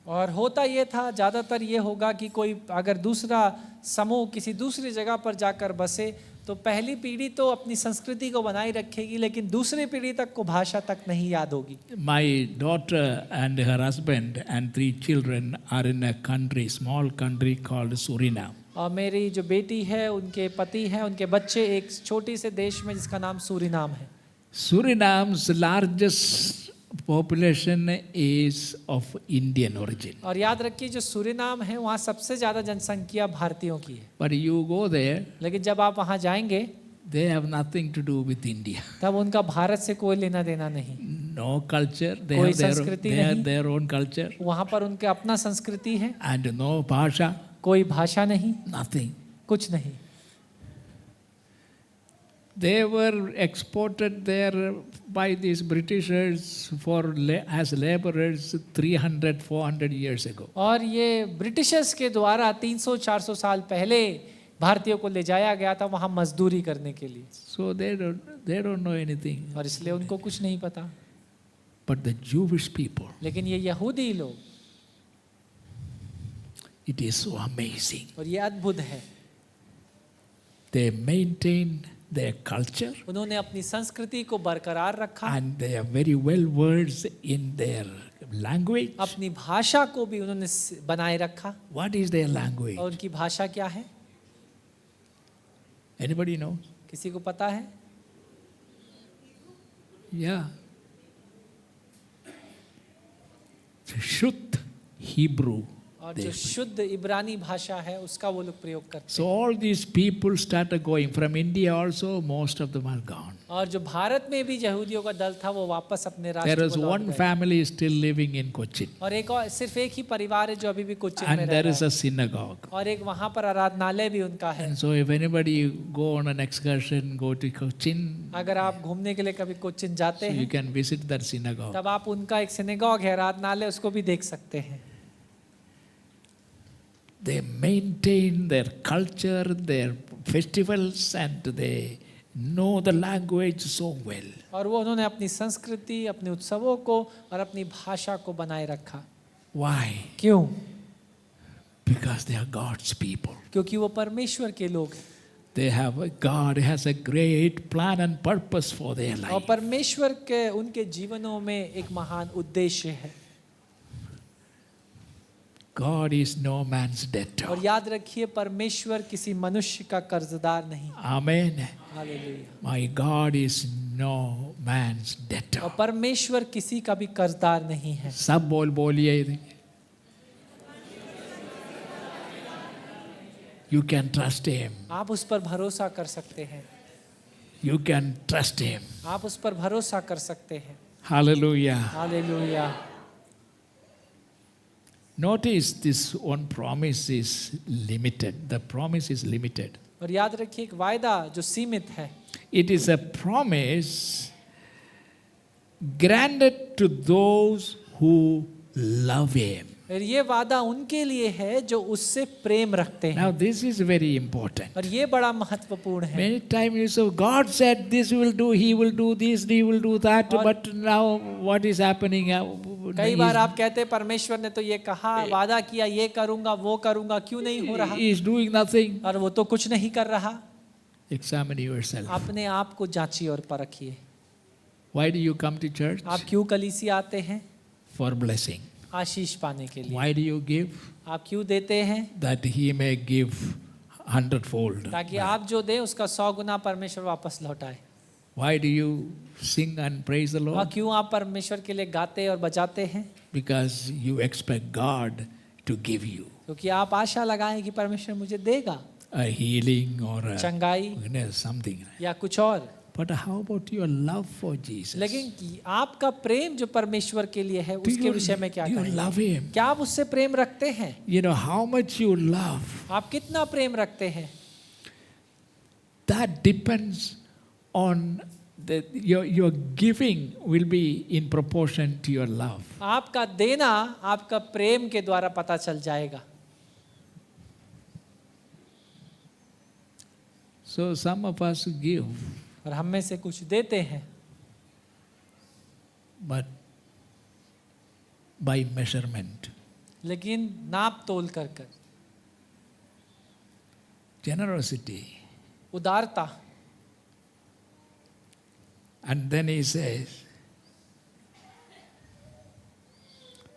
और होता ये था, ज़्यादातर ये होगा कि कोई अगर दूसरा समूह किसी दूसरी जगह पर जाकर बसे तो पहली पीढ़ी तो अपनी संस्कृति को बनाए रखेगी, लेकिन दूसरी पीढ़ी तक को भाषा तक नहीं याद होगी। My daughter and her husband and 3 children are in a country, small country called Suriname. और मेरी जो बेटी है, उनके पति हैं, उनके बच्चे एक छोटी से देश में जिसका नाम सूरीनाम है। Suriname's largest population is of Indian origin. और याद रखिए जो सूरीनाम है वहाँ सबसे ज़्यादा जनसंख्या भारतीयों की है। But you go there, लेकिन जब आप वहाँ जाएंगे they have nothing to do with India. तब उनका भारत से कोई लेना देना नहीं। No culture, they कोई have their, संस्कृति they have नहीं। their own culture. वहाँ पर उनके अपना संस्कृति है, And no bhasha, कोई भाषा नहीं, nothing. कुछ नहीं। They were exported there by these Britishers as laborers 300-400 years ago. और ये ब्रिटिशर्स के द्वारा 300-400 साल पहले भारतीयों को ले जाया गया था वहाँ मजदूरी करने के लिए। So they don't know anything. और इसलिए उनको कुछ नहीं पता। But the Jewish people, लेकिन ये यहूदी लोग, it is so amazing. और ये अद्भुत है, They maintain their culture उन्होंने अपनी संस्कृति को बरकरार रखा, and they are very well versed in their language. अपनी भाषा को भी उन्होंने बनाए रखा। What is their language? और उनकी भाषा क्या है? Anybody know? किसी को पता है? Yeah. Shuddh Hebrew. और जो शुद्ध इब्रानी भाषा है उसका वो लोग प्रयोग करते So all these people started going from India also. Most of them are gone. हैं। और जो भारत में भी यहूदियों का दल था वो वापस अपने There राष्ट्र is को लौट one गए। family still living in Cochin, और एक और सिर्फ एक ही परिवार है जो अभी भी कोच्चि में and रह there रहा is है। a synagogue. और एक वहाँ पर आराधनालय भी उनका है। And so if anybody go on an excursion, go to Cochin, अगर आप घूमने के लिए कभी कोच्चिन जाते so you हैं can visit that synagogue. तब आप उनका एक सिनेगॉग है, आराधनालय, उसको भी देख सकते हैं। They maintain their culture, their festivals, and they know the language so well. और वो उन्होंने अपनी संस्कृति, अपने उत्सवों को और अपनी भाषा को बनाए रखा। Why? क्यों? Because they are God's people. क्योंकि वो परमेश्वर के लोग हैं They have God has a great plan and purpose for their और life. परमेश्वर के उनके जीवनों में एक महान उद्देश्य है। God is no man's debtor. और याद रखिए परमेश्वर किसी मनुष्य का कर्जदार नहीं। Amen. Hallelujah. My God is no man's और debtor. परमेश्वर किसी का भी कर्जदार नहीं है। सब बोलिए. You can trust him. आप उस पर भरोसा कर सकते हैं। You can trust him. आप उस पर भरोसा कर सकते हैं। Hallelujah. Hallelujah. Notice this one promise is limited. The promise is limited. और याद रखिए एक वायदा जो सीमित है। It is a promise granted to those who love him. और ये वादा उनके लिए है जो उससे प्रेम रखते हैं। Now this is very important. और ये बड़ा महत्वपूर्ण है। Many times you say, God said this will do, He will do this, He will do that, but now what is happening? कई बार आप कहते हैं परमेश्वर ने तो ये कहा, वादा किया, ये करूंगा वो करूंगा, क्यों नहीं हो रहा? He is doing nothing. और वो तो कुछ नहीं कर रहा। Examine yourself. अपने आप को जांचिए और परखिए। Why do you come to church? आप क्यों कलीसिया आते हैं? For blessing. आशीष पाने के लिए। Why do you give? आप क्यों देते हैं? That He may give 100-fold. ताकि आप जो दे उसका 100 गुना परमेश्वर वापस लौटाए। Why do you sing and praise the वह Lord? क्यों आप परमेश्वर के लिए गाते और बजाते हैं? Because you expect God to give you क्योंकि आप आशा लगाएं कि परमेश्वर मुझे देगा a healing or a, चंगाई something. या कुछ और। But how about your love for Jesus? लेकिन आपका प्रेम जो परमेश्वर के लिए है Do उसके विषय में क्या do you कहें? love Him? क्या आप उससे प्रेम रखते हैं? You know how much you love. आप कितना प्रेम रखते हैं? That depends on your giving will be in proportion to your love. आपका देना आपका प्रेम के द्वारा पता चल जाएगा। So some of us give, और हम में से कुछ देते हैं but by measurement. लेकिन नाप तोल कर कर। Generosity. उदारता। And then He says,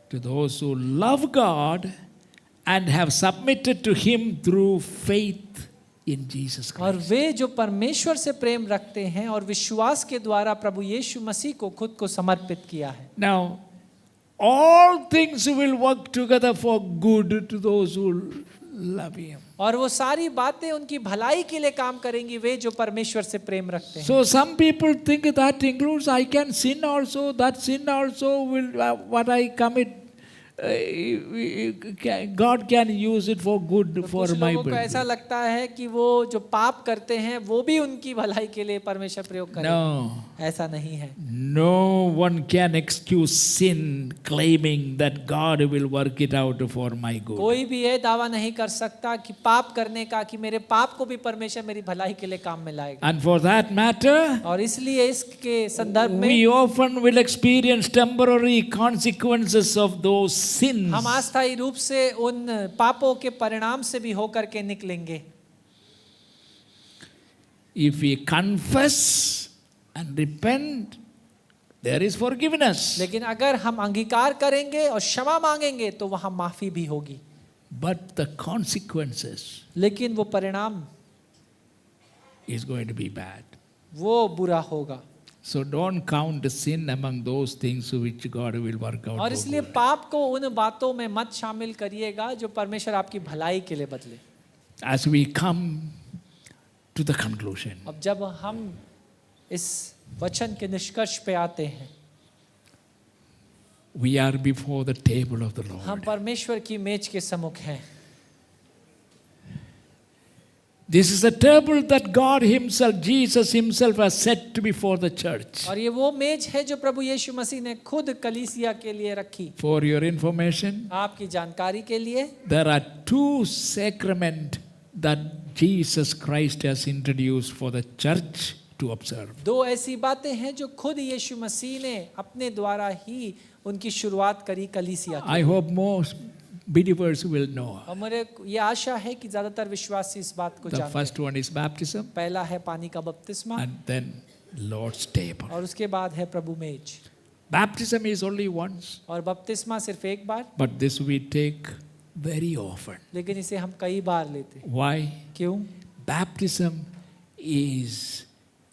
to those who love God and have submitted to Him through faith in Jesus और Christ. वे जो परमेश्वर से प्रेम रखते हैं और विश्वास के द्वारा प्रभु यीशु मसीह को खुद को समर्पित किया है। Now, all things will work together for good to those who love Him. और वो सारी बातें उनकी भलाई के लिए काम करेंगी वे जो परमेश्वर से प्रेम रखते हैं। So some people think that includes I can sin also, that sin also will what I commit. God can use it for good for कुछ my लोगों को ऐसा good. लगता है कि वो जो पाप करते हैं वो भी उनकी भलाई के लिए परमेश्वर प्रयोग करेगा। No. ऐसा नहीं है। No one can excuse sin claiming that God will work it out for my good. कोई भी ये दावा नहीं कर सकता कि पाप करने का कि मेरे पाप को भी परमेश्वर मेरी भलाई के लिए काम में लाएगा। And for that matter, और इसलिए इसके संदर्भ में we often will experience temporary consequences of those sins. हम अस्थायी रूप से उन पापों के परिणाम से भी होकर के निकलेंगे। If we confess and repent, there is forgiveness. लेकिन अगर हम अंगीकार करेंगे और क्षमा मांगेंगे तो वहां माफी भी होगी। But the consequences लेकिन वो परिणाम is going to be bad. वो बुरा होगा। So don't count the sin among those things which God will work out और for इसलिए good. पाप को उन बातों में मत शामिल करिएगा जो परमेश्वर आपकी भलाई के लिए बदले। As we come to the conclusion, अब जब हम इस वचन के निष्कर्ष पे आते हैं, we are before the table of the हम Lord. परमेश्वर की मेज के सम्मुख हैं। This is a table that God Himself, Jesus Himself has set before the church. और ये वो मेज है जो प्रभु यीशु मसीह ने खुद कलीसिया के लिए रखी। For your information, आपकी जानकारी के लिए there are two sacraments that Jesus Christ has introduced for the church to observe. दो ऐसी बातें हैं जो खुद यीशु मसीह ने अपने द्वारा ही उनकी शुरुआत करी कलीसिया की। I hope most believers will know. और मुझे ये आशा है कि ज्यादातर विश्वासी इस बात को The जानते हैं। first one is baptism, पहला है पानी का बपतिस्मा and then Lord's table. और उसके बाद है प्रभु मेज। Baptism is only once, और बपतिस्मा सिर्फ एक बार, but this we take very often. लेकिन इसे हम कई बार लेते हैं। Why? क्यों? Baptism is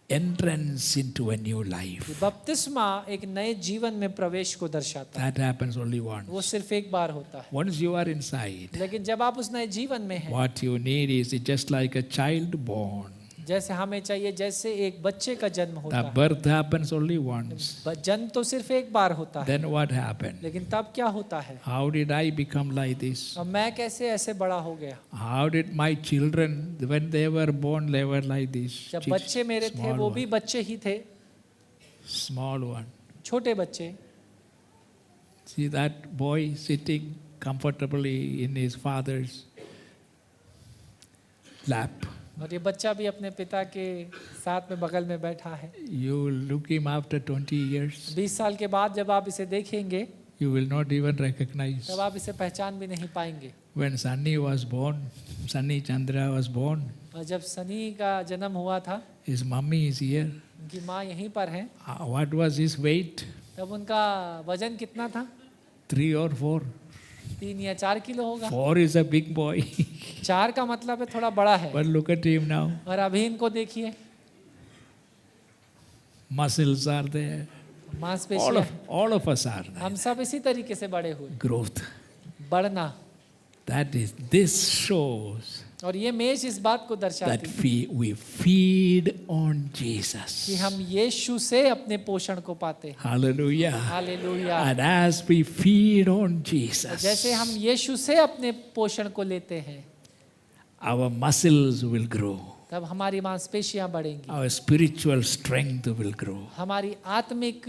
entrance into a new life. बपतिस्मा एक नए जीवन में प्रवेश को दर्शाता है। That happens only once. वो सिर्फ एक बार होता है। Once you are inside, लेकिन जब आप उस नए जीवन में हैं, what you need is just like a child born. जैसे हमें चाहिए जैसे एक बच्चे का जन्म होता The है। birth happens only once. जन्म तो सिर्फ एक बार होता है, Then what happened? लेकिन तब क्या होता है? How did I become like this? और मैं कैसे ऐसे बड़ा हो गया? How did my children, when they were born, they were like this? जब बच्चे मेरे थे Small वो one. भी बच्चे ही थे, Small one. छोटे बच्चे। See that boy sitting comfortably in his father's lap. और ये बच्चा भी अपने पिता के साथ में बगल में बैठा है। You will look him after 20 years. 20 साल के बाद जब आप इसे देखेंगे You will not even recognize. तब आप इसे पहचान भी नहीं पाएंगे। When Sunny was born, Sunny Chandra was born, और जब सनी का जन्म हुआ था, his mummy is here. उनकी माँ यहीं पर है, What was his weight? तब उनका वजन कितना था? 3 or 4? 3 या 4 किलो होगा। 4 is a big boy. 4 का मतलब है थोड़ा बड़ा है। But look at him now. और अभी इनको देखिए, Muscles are there. मांसपेशियां, All of us are there. हम सब इसी तरीके से बड़े हुए। Growth. बढ़ना, This shows और ये मेज इस बात को that दर्शाती है we feed on कि Jesus. हम यीशु से अपने पोषण को पाते हैं। Hallelujah. Hallelujah. And as we feed on जैसे Jesus, हम यीशु से अपने पोषण को लेते हैं, our muscles will grow. तब हमारी मांसपेशियां बढ़ेंगी, Our spiritual strength will grow. हमारी आत्मिक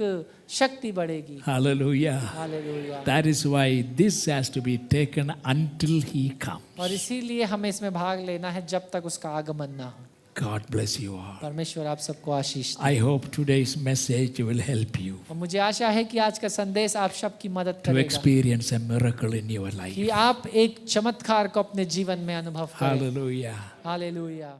शक्ति बढ़ेगी। Hallelujah. Hallelujah. That is why this has to be taken until He comes. और इसीलिए हमें इसमें भाग लेना है जब तक उसका आगमन ना हो। God bless you all. परमेश्वर आप सबको आशीष दे। I hope today's message will help you और मुझे आशा है कि आज का संदेश आप सबकी मदद to करेगा experience a miracle in your life. कि आप एक चमत्कार को अपने जीवन में अनुभव करें। Hallelujah. हालेलुया।